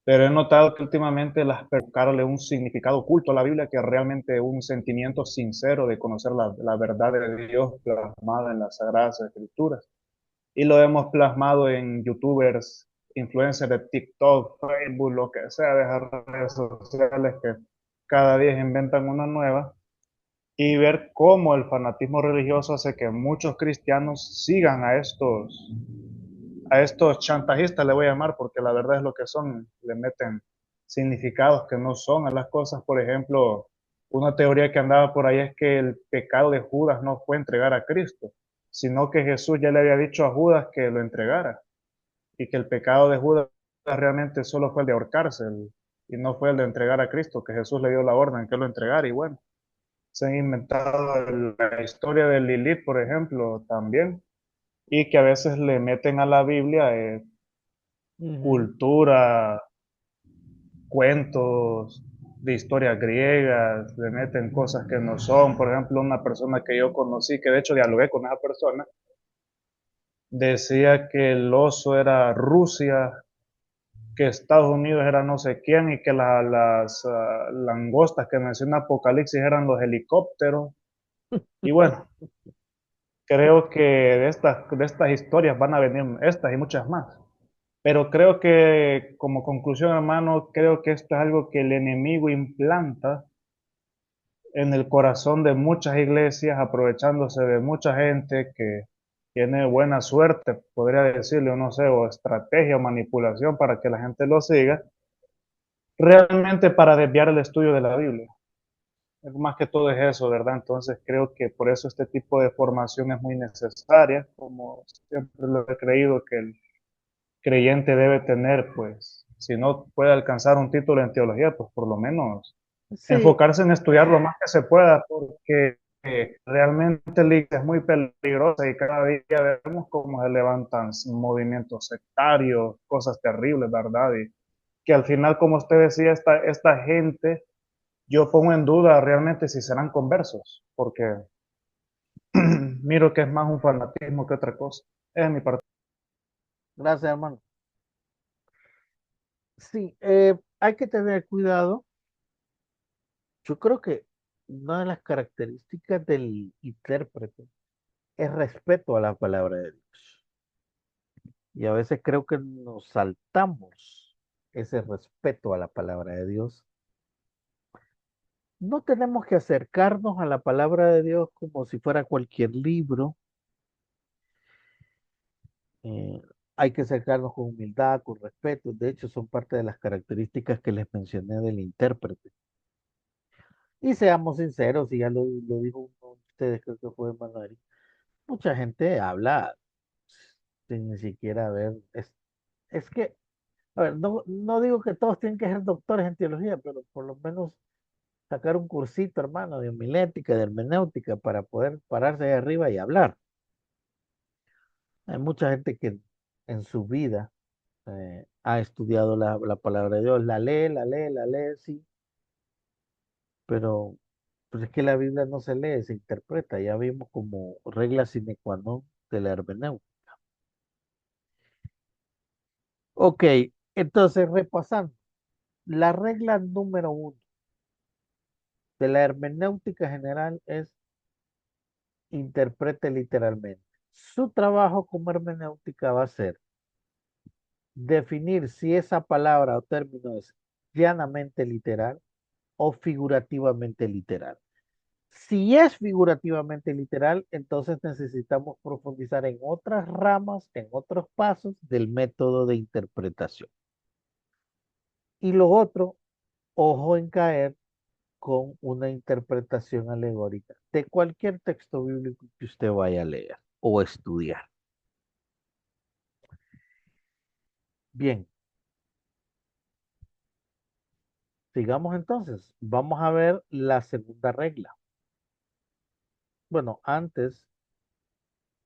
Pero he notado que últimamente las buscarle un significado oculto a la Biblia que realmente un sentimiento sincero de conocer la verdad de Dios plasmada en las Sagradas Escrituras. Y lo hemos plasmado en youtubers, influencers de TikTok, Facebook, lo que sea, de esas redes sociales que cada día inventan una nueva y ver cómo el fanatismo religioso hace que muchos cristianos sigan a estos chantajistas, le voy a llamar, porque la verdad es lo que son, le meten significados que no son a las cosas. Por ejemplo, una teoría que andaba por ahí es que el pecado de Judas no fue entregar a Cristo, sino que Jesús ya le había dicho a Judas que lo entregara y que el pecado de Judas realmente solo fue el de ahorcarse y no fue el de entregar a Cristo, que Jesús le dio la orden que lo entregara y bueno. Se han inventado la historia de Lilith, por ejemplo, también, y que a veces le meten a la Biblia Ujú. cultura, cuentos, de historias griegas, le meten cosas que no son. Por ejemplo, una persona que yo conocí, que de hecho dialogué con esa persona, decía que el oso era Rusia, que Estados Unidos era no sé quién y que las langostas que menciona Apocalipsis eran los helicópteros. Y bueno, creo que de estas historias van a venir estas y muchas más. Pero creo que como conclusión, hermano, creo que esto es algo que el enemigo implanta en el corazón de muchas iglesias, aprovechándose de mucha gente que tiene buena suerte, podría decirle, o no sé, o estrategia o manipulación para que la gente lo siga, realmente para desviar el estudio de la Biblia. Más que todo es eso, ¿verdad? Entonces creo que por eso este tipo de formación es muy necesaria, como siempre lo he creído que el creyente debe tener, pues, si no puede alcanzar un título en teología, pues por lo menos Sí, enfocarse en estudiar lo más que se pueda, porque realmente la iglesia es muy peligrosa y cada día vemos cómo se levantan movimientos sectarios, cosas terribles, ¿verdad? Y que al final, como usted decía, esta gente, yo pongo en duda realmente si serán conversos, porque miro que es más un fanatismo que otra cosa. Es mi parte. gracias, hermano. Sí, hay que tener cuidado. Yo creo que una de las características del intérprete es respeto a la palabra de Dios. Y a veces creo que nos saltamos ese respeto a la palabra de Dios. No tenemos que acercarnos a la palabra de Dios como si fuera cualquier libro. Eh, hay que acercarnos con humildad, con respeto. De hecho, son parte de las características que les mencioné del intérprete. Y seamos sinceros, y ya lo dijo uno de ustedes, creo que fue Manuel, mucha gente habla sin ni siquiera ver. Es que, a ver, no digo que todos tienen que ser doctores en teología, pero por lo menos sacar un cursito, hermano, de homilética, de hermenéutica, para poder pararse ahí arriba y hablar. Hay mucha gente que en su vida ha estudiado la palabra de Dios, la lee, sí, pero pues es que la Biblia no se lee, se interpreta. Ya vimos como regla sine qua non de la hermenéutica. Ok, entonces repasando, la regla número uno de la hermenéutica general es interprete literalmente. Su trabajo como hermenéutica va a ser definir si esa palabra o término es llanamente literal o figurativamente literal. Si es figurativamente literal, entonces necesitamos profundizar en otras ramas, en otros pasos del método de interpretación. Y lo otro, ojo en caer con una interpretación alegórica de cualquier texto bíblico que usted vaya a leer o estudiar. Bien, sigamos entonces. Vamos a ver la segunda regla. Bueno, antes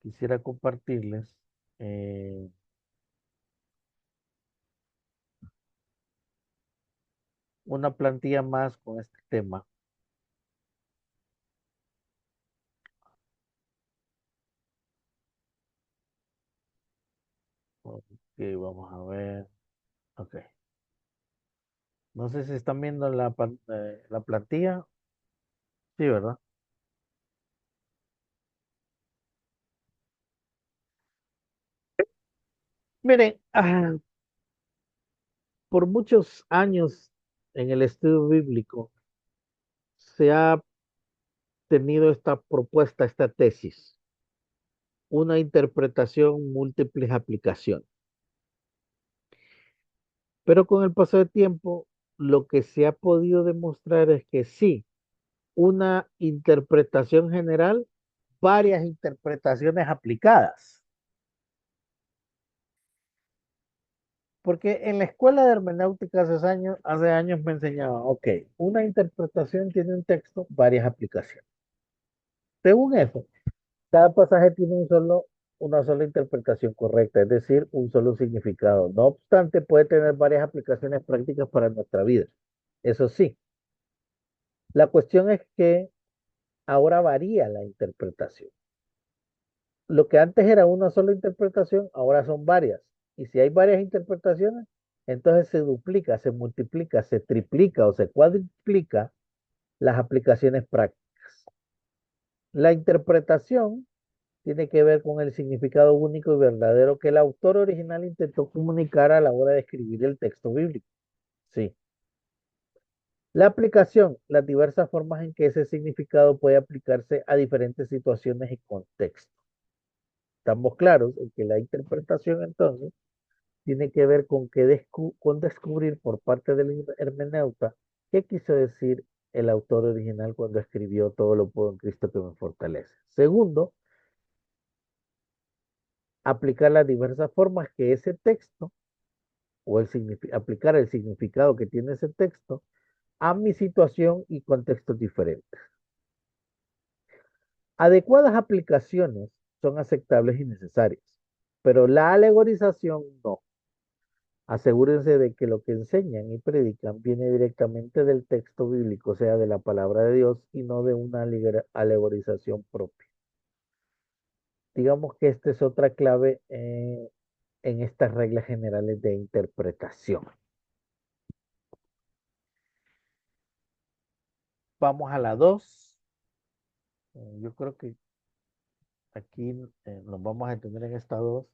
quisiera compartirles eh, una plantilla más con este tema. Ok, vamos a ver. Ok. No sé si están viendo la plantilla. Sí, ¿verdad? Miren, por muchos años en el estudio bíblico se ha tenido esta propuesta, esta tesis, una interpretación múltiples aplicaciones. Pero con el paso del tiempo, lo que se ha podido demostrar es que sí, una interpretación general, varias interpretaciones aplicadas. Porque en la escuela de hermenéutica hace años me enseñaban, ok, una interpretación tiene un texto, varias aplicaciones. Según eso, cada pasaje tiene una sola interpretación correcta, es decir, un solo significado. No obstante, puede tener varias aplicaciones prácticas para nuestra vida. Eso sí, La cuestión es que ahora varía la interpretación. Lo que antes era una sola interpretación, ahora son varias. Y si hay varias interpretaciones, entonces se duplica, se multiplica, se triplica o se cuadriplica las aplicaciones prácticas. La interpretación tiene que ver con el significado único y verdadero que el autor original intentó comunicar a la hora de escribir el texto bíblico. Sí. La aplicación, las diversas formas en que ese significado puede aplicarse a diferentes situaciones y contextos. Estamos claros en que la interpretación entonces tiene que ver con, con descubrir por parte del hermeneuta qué quiso decir el autor original cuando escribió todo lo puedo en Cristo que me fortalece. Segundo, aplicar las diversas formas que ese texto o aplicar el significado que tiene ese texto a mi situación y contextos diferentes. Adecuadas aplicaciones son aceptables y necesarias, pero la alegorización no. Asegúrense de que lo que enseñan y predican viene directamente del texto bíblico, o sea, de la palabra de Dios, y no de una alegorización propia. Digamos que esta es otra clave en estas reglas generales de interpretación. Vamos a la 2. Yo creo que aquí nos vamos a entender en esta 2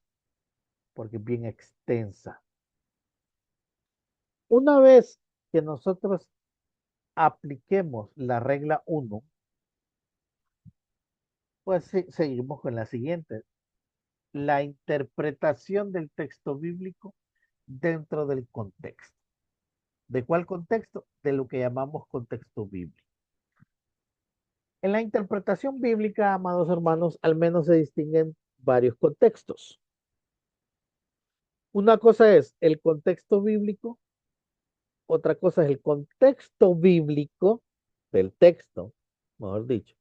porque es bien extensa. Una vez que nosotros apliquemos la regla 1, pues seguimos con la siguiente. La interpretación del texto bíblico dentro del contexto. ¿De cuál contexto? De lo que llamamos contexto bíblico. En la interpretación bíblica, amados hermanos, al menos se distinguen varios contextos. Una cosa es el contexto bíblico, otra cosa es el contexto bíblico del texto, mejor dicho,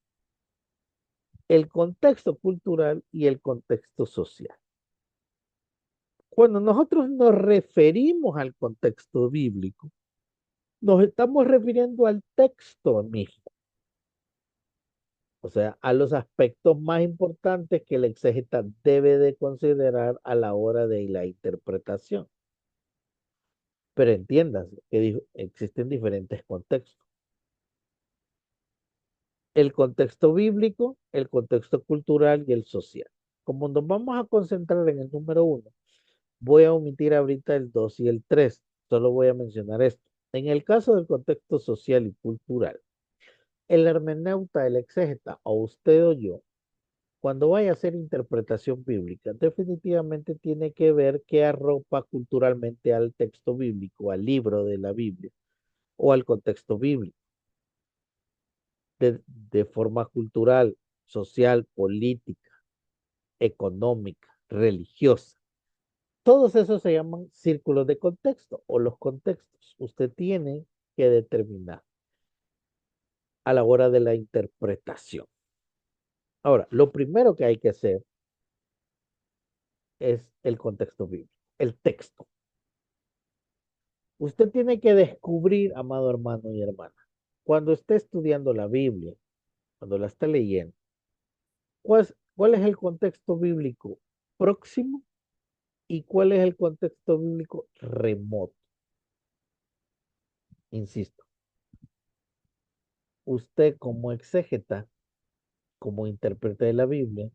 el contexto cultural y el contexto social. Cuando nosotros nos referimos al contexto bíblico, nos estamos refiriendo al texto mismo, o sea, a los aspectos más importantes que el exégeta debe de considerar a la hora de la interpretación. Pero entiéndase que existen diferentes contextos. El contexto bíblico, el contexto cultural y el social. Como nos vamos a concentrar en el número 1, voy a omitir ahorita el 2 y el 3. Solo voy a mencionar esto. En el caso del contexto social y cultural, el hermeneuta, el exégeta, o usted o yo, cuando vaya a hacer interpretación bíblica, definitivamente tiene que ver qué arropa culturalmente al texto bíblico, al libro de la Biblia o al contexto bíblico, de forma cultural, social, política, económica, religiosa. Todos esos se llaman círculos de contexto o los contextos. Usted tiene que determinar a la hora de la interpretación. Ahora, lo primero que hay que hacer es el contexto bíblico, el texto. Usted tiene que descubrir, amado hermano y hermana, cuando esté estudiando la Biblia, cuando la esté leyendo, ¿cuál es el contexto bíblico próximo y cuál es el contexto bíblico remoto? Insisto, usted como exégeta, como intérprete de la Biblia,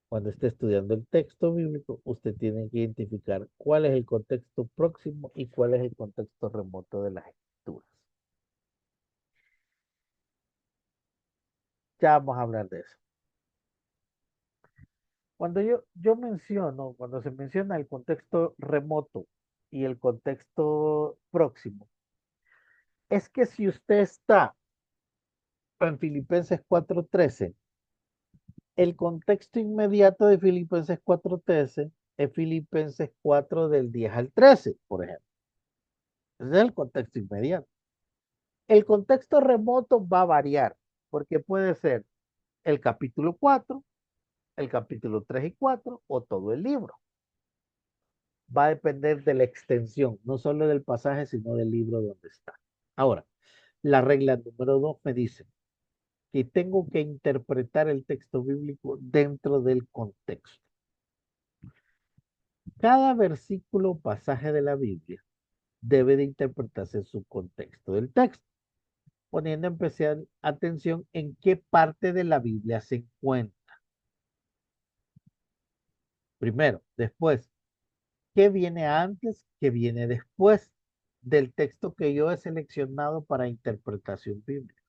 cuando esté estudiando el texto bíblico, usted tiene que identificar cuál es el contexto próximo y cuál es el contexto remoto de las escrituras. Ya vamos a hablar de eso. Cuando yo menciono, cuando se menciona el contexto remoto y el contexto próximo, es que si usted está en Filipenses 4:13, el contexto inmediato de Filipenses 4:13 es Filipenses 4 del 10 al 13, por ejemplo. Ese es el contexto inmediato. El contexto remoto va a variar, porque puede ser el capítulo 4, el capítulo 3 y 4 o todo el libro. Va a depender de la extensión, no solo del pasaje, sino del libro donde está. Ahora, La regla número 2 me dice que tengo que interpretar el texto bíblico dentro del contexto. Cada versículo o pasaje de la Biblia debe de interpretarse en su contexto del texto, poniendo especial atención en qué parte de la Biblia se encuentra. Primero, después, qué viene antes, qué viene después del texto que yo he seleccionado para interpretación bíblica.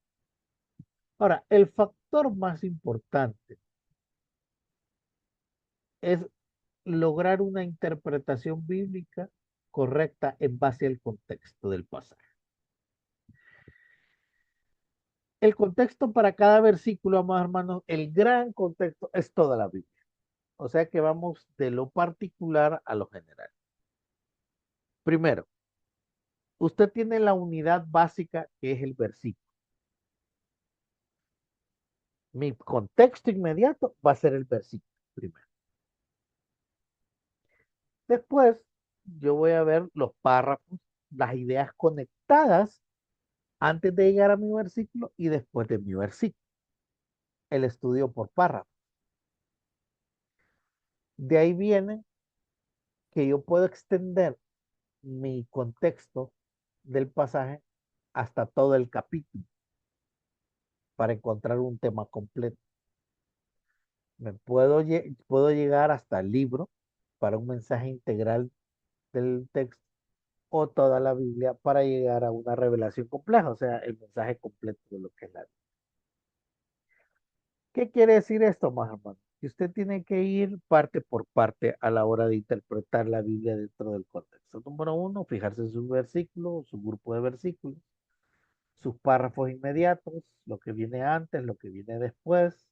Ahora, el factor más importante es lograr una interpretación bíblica correcta en base al contexto del pasaje. El contexto para cada versículo, amados hermanos, el gran contexto es toda la Biblia. O sea que vamos de lo particular a lo general. Primero, usted tiene la unidad básica que es el versículo. Mi contexto inmediato va a ser el versículo primero. Después, yo voy a ver los párrafos, las ideas conectadas antes de llegar a mi versículo y después de mi versículo. El estudio por párrafo. De ahí viene que yo puedo extender mi contexto del pasaje hasta todo el capítulo para encontrar un tema completo. Puedo llegar hasta el libro para un mensaje integral del texto o toda la Biblia para llegar a una revelación compleja, o sea, el mensaje completo de lo que es la Biblia. ¿Qué quiere decir esto, más hermano? Que usted tiene que ir parte por parte a la hora de interpretar la Biblia dentro del contexto. Número uno, fijarse en su versículo, su grupo de versículos, sus párrafos inmediatos, lo que viene antes, lo que viene después,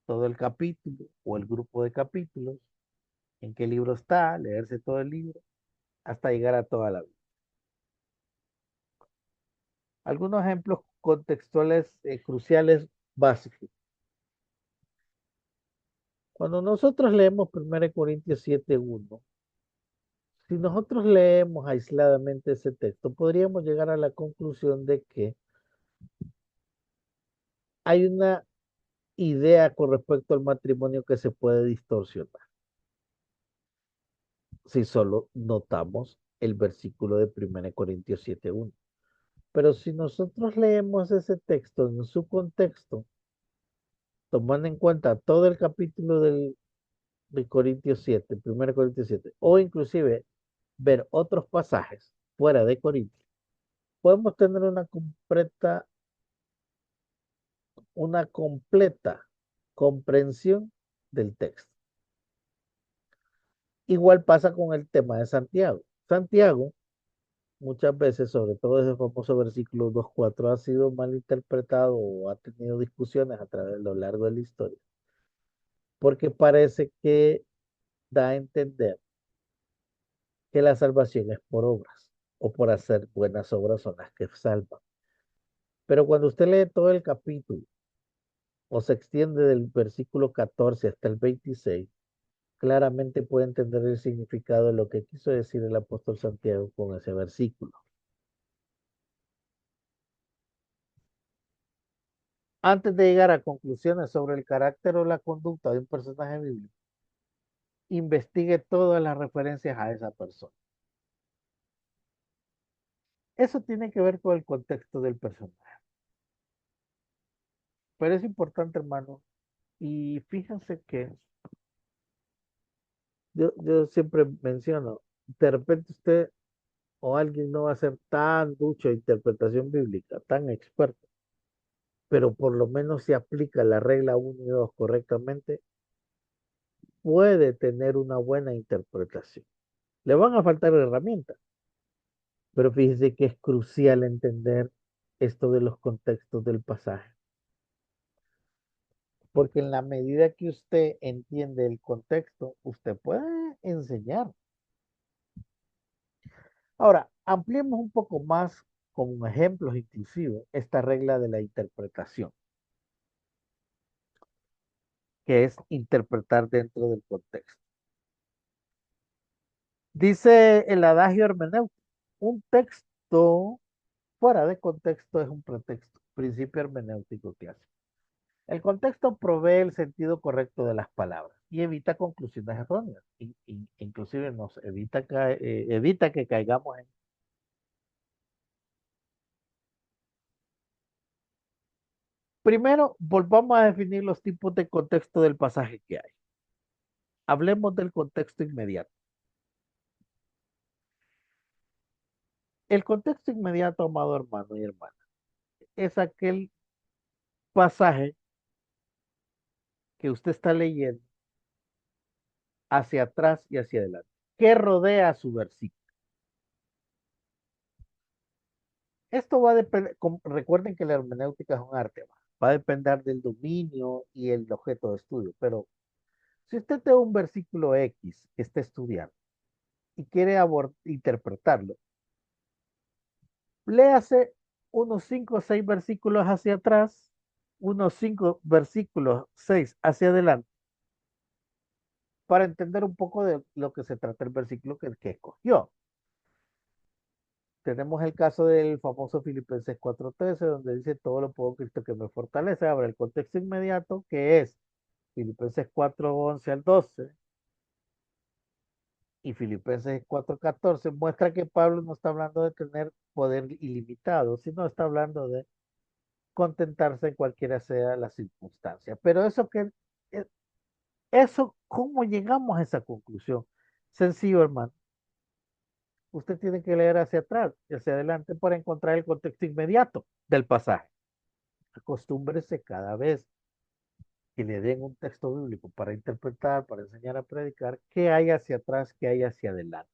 todo el capítulo o el grupo de capítulos, en qué libro está, leerse todo el libro, hasta llegar a toda la Biblia. Algunos ejemplos contextuales cruciales básicos. Cuando nosotros leemos 1 Corintios 7:1, si nosotros leemos aisladamente ese texto, podríamos llegar a la conclusión de que hay una idea con respecto al matrimonio que se puede distorsionar si solo notamos el versículo de 1 Corintios 7:1. Pero si nosotros leemos ese texto en su contexto, tomando en cuenta todo el capítulo de Corintios 7, 1 Corintios 7, o inclusive ver otros pasajes fuera de Corintios, podemos tener una completa comprensión del texto. Igual pasa con el tema de Santiago. Santiago, muchas veces, sobre todo ese famoso versículo 2:4, ha sido mal interpretado o ha tenido discusiones a lo largo de la historia, porque parece que da a entender que la salvación es por obras o por hacer buenas obras son las que salvan. Pero cuando usted lee todo el capítulo o se extiende del versículo 14 hasta el 26, claramente puede entender el significado de lo que quiso decir el apóstol Santiago con ese versículo. Antes de llegar a conclusiones sobre el carácter o la conducta de un personaje bíblico, investigue todas las referencias a esa persona. Eso tiene que ver con el contexto del personaje. Pero es importante, hermano, y fíjense que yo siempre menciono, de repente usted o alguien no va a ser tan ducho de interpretación bíblica, tan experto, pero por lo menos si aplica la regla 1 y 2 correctamente, puede tener una buena interpretación. Le van a faltar herramientas, pero fíjese que es crucial entender esto de los contextos del pasaje, porque en la medida que usted entiende el contexto, usted puede enseñar. Ahora, ampliemos un poco más con ejemplos inclusive esta regla de la interpretación, que es interpretar dentro del contexto. Dice el adagio hermenéutico, un texto fuera de contexto es un pretexto, principio hermenéutico clásico. El contexto provee el sentido correcto de las palabras y evita conclusiones erróneas. Inclusive nos evita, evita que caigamos en... Primero, volvamos a definir los tipos de contexto del pasaje que hay. Hablemos del contexto inmediato. El contexto inmediato, amado hermano y hermana, es aquel pasaje que usted está leyendo hacia atrás y hacia adelante, que rodea su versículo. Esto va a depender, recuerden que la hermenéutica es un arte, va a depender del dominio y el objeto de estudio, pero si usted tiene un versículo X que está estudiando y quiere interpretarlo, léase unos 5 o 6 versículos hacia atrás, unos 5 versículos, 6 hacia adelante, para entender un poco de lo que se trata el versículo que escogió. Tenemos el caso del famoso Filipenses 4:13, donde dice todo lo puedo Cristo que me fortalece. Ahora, el contexto inmediato, que es Filipenses 4:11 al 12 y Filipenses 4:14, muestra que Pablo no está hablando de tener poder ilimitado, sino está hablando de contentarse en cualquiera sea la circunstancia. Pero eso, ¿cómo llegamos a esa conclusión? Sencillo, hermano. Usted tiene que leer hacia atrás y hacia adelante para encontrar el contexto inmediato del pasaje. Acostúmbrese cada vez que le den un texto bíblico para interpretar, para enseñar a predicar, qué hay hacia atrás, qué hay hacia adelante.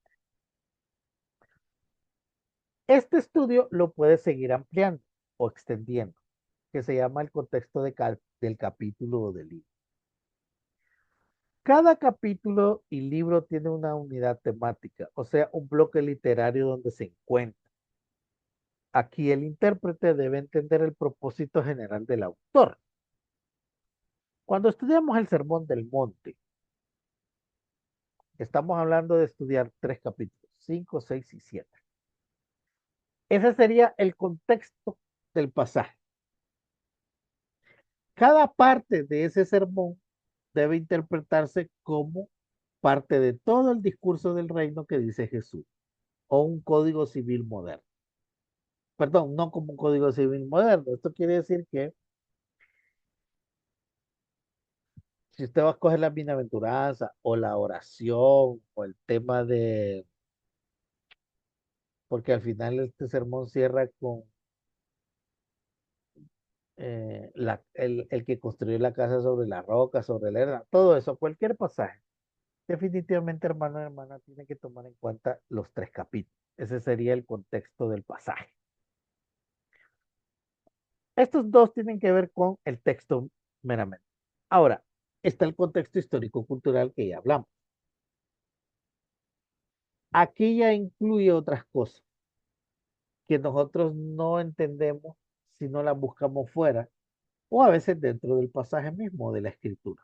Este estudio lo puede seguir ampliando o extendiendo, que se llama el contexto del capítulo o del libro. Cada capítulo y libro tiene una unidad temática, o sea, un bloque literario donde se encuentra. Aquí el intérprete debe entender el propósito general del autor. Cuando estudiamos el Sermón del Monte, estamos hablando de estudiar 3 capítulos, 5, 6 y 7. Ese sería el contexto del pasaje. Cada parte de ese sermón debe interpretarse como parte de todo el discurso del reino que dice Jesús, o un código civil moderno. Perdón, no como un código civil moderno. Esto quiere decir que si usted va a escoger la bienaventuranza o la oración o el tema de, porque al final este sermón cierra con el que construyó la casa sobre la roca, sobre la herda, todo eso, cualquier pasaje. Definitivamente, hermano y hermana, tiene que tomar en cuenta los 3 capítulos. Ese sería el contexto del pasaje. Estos 2 tienen que ver con el texto meramente. Ahora, está el contexto histórico-cultural que ya hablamos. Aquí ya incluye otras cosas que nosotros no entendemos si no las buscamos fuera o a veces dentro del pasaje mismo de la escritura.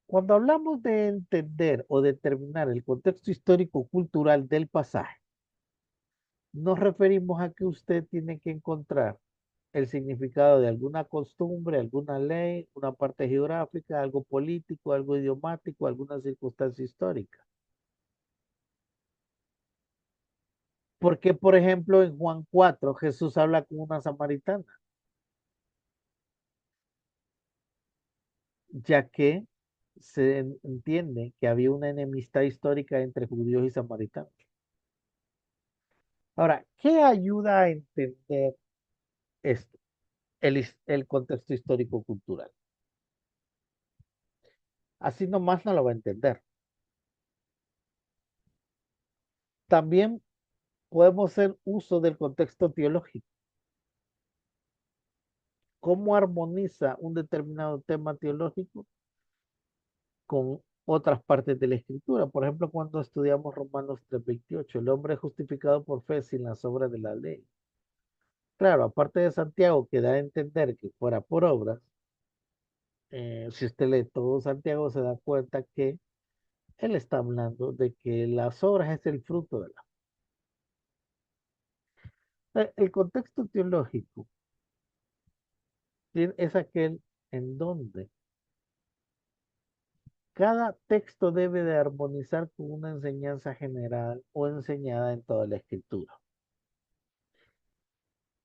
Cuando hablamos de entender o determinar el contexto histórico-cultural del pasaje, nos referimos a que usted tiene que encontrar el significado de alguna costumbre, alguna ley, una parte geográfica, algo político, algo idiomático, alguna circunstancia histórica. Porque, por ejemplo, en Juan 4, Jesús habla con una samaritana, ya que se entiende que había una enemistad histórica entre judíos y samaritanos. Ahora, ¿qué ayuda a entender esto? El contexto histórico-cultural. Así nomás no lo va a entender. También podemos hacer uso del contexto teológico. ¿Cómo armoniza un determinado tema teológico con otras partes de la escritura? Por ejemplo, cuando estudiamos Romanos 3:28, el hombre es justificado por fe sin las obras de la ley. Claro, aparte de Santiago, que da a entender que fuera por obras, si usted lee todo Santiago, se da cuenta que él está hablando de que las obras es el fruto de la. El contexto teológico es aquel en donde cada texto debe de armonizar con una enseñanza general o enseñada en toda la escritura.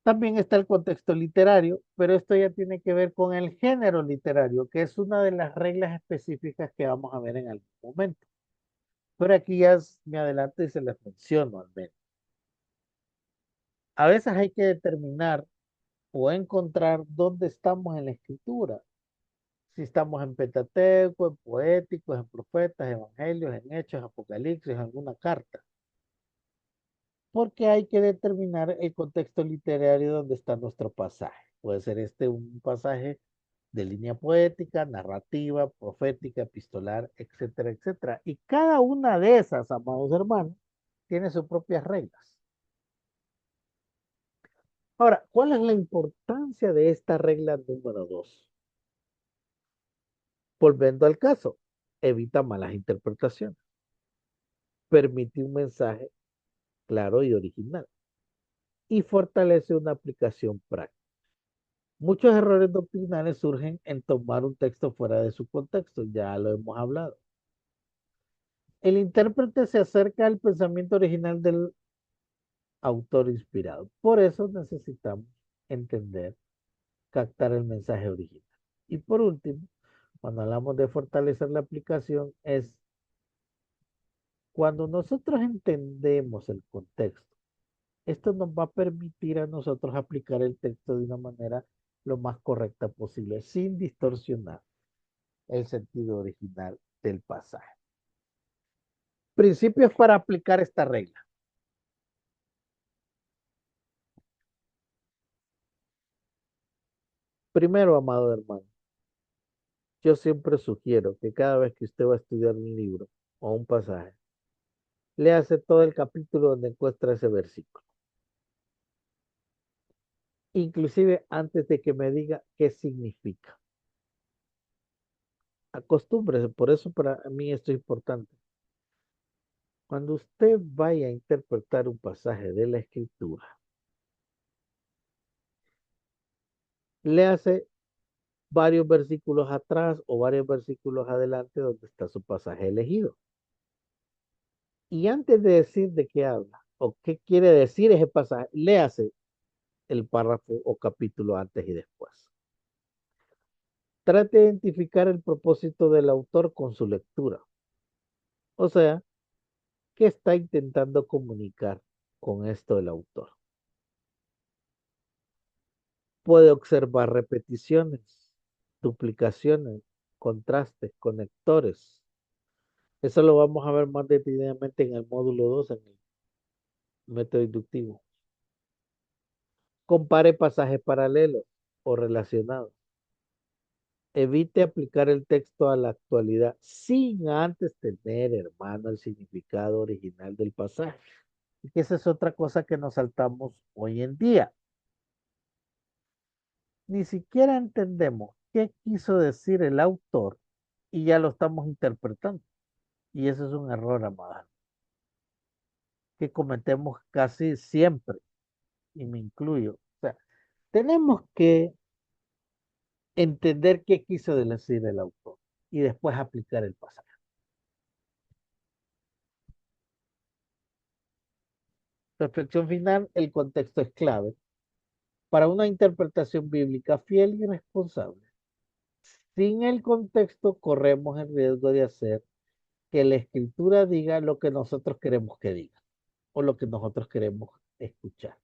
También está el contexto literario, pero esto ya tiene que ver con el género literario, que es una de las reglas específicas que vamos a ver en algún momento. Pero aquí ya me adelanto y se las menciono al menos. A veces hay que determinar o encontrar dónde estamos en la escritura. Si estamos en Pentateuco, en Poéticos, en Profetas, Evangelios, en Hechos, Apocalipsis, en alguna carta. Porque hay que determinar el contexto literario donde está nuestro pasaje. Puede ser un pasaje de línea poética, narrativa, profética, epistolar, etcétera, etcétera. Y cada una de esas, amados hermanos, tiene sus propias reglas. Ahora, ¿cuál es la importancia de esta regla número 2? Volviendo al caso, evita malas interpretaciones. Permite un mensaje claro y original. Y fortalece una aplicación práctica. Muchos errores doctrinales surgen en tomar un texto fuera de su contexto, ya lo hemos hablado. El intérprete se acerca al pensamiento original del autor inspirado. Por eso necesitamos entender, captar el mensaje original. Y por último, cuando hablamos de fortalecer la aplicación, es cuando nosotros entendemos el contexto. Esto nos va a permitir a nosotros aplicar el texto de una manera lo más correcta posible, sin distorsionar el sentido original del pasaje. Principios para aplicar esta regla. Primero, amado hermano, yo siempre sugiero que cada vez que usted va a estudiar un libro o un pasaje, léase todo el capítulo donde encuentra ese versículo. Inclusive antes de que me diga qué significa. Acostúmbrese, por eso para mí esto es importante. Cuando usted vaya a interpretar un pasaje de la escritura, léase varios versículos atrás o varios versículos adelante donde está su pasaje elegido. Y antes de decir de qué habla o qué quiere decir ese pasaje, léase el párrafo o capítulo antes y después. Trate de identificar el propósito del autor con su lectura. O sea, ¿qué está intentando comunicar con esto el autor? Puede observar repeticiones, duplicaciones, contrastes, conectores. Eso lo vamos a ver más detenidamente en el módulo 2, en el método inductivo. Compare pasajes paralelos o relacionados. Evite aplicar el texto a la actualidad sin antes tener, hermano, el significado original del pasaje. Y que esa es otra cosa que nos saltamos hoy en día. Ni siquiera entendemos qué quiso decir el autor y ya lo estamos interpretando. Y ese es un error, amada, que cometemos casi siempre, y me incluyo. O sea, tenemos que entender qué quiso decir el autor y después aplicar el pasaje. Reflexión final, el contexto es clave para una interpretación bíblica fiel y responsable. Sin el contexto corremos el riesgo de hacer que la escritura diga lo que nosotros queremos que diga o lo que nosotros queremos escuchar,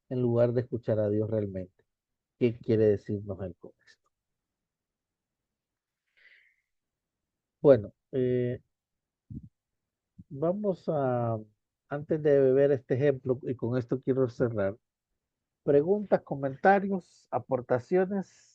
en lugar de escuchar a Dios realmente. ¿Qué quiere decirnos el contexto? Bueno, vamos a, antes de ver este ejemplo, y con esto quiero cerrar, preguntas, comentarios, aportaciones.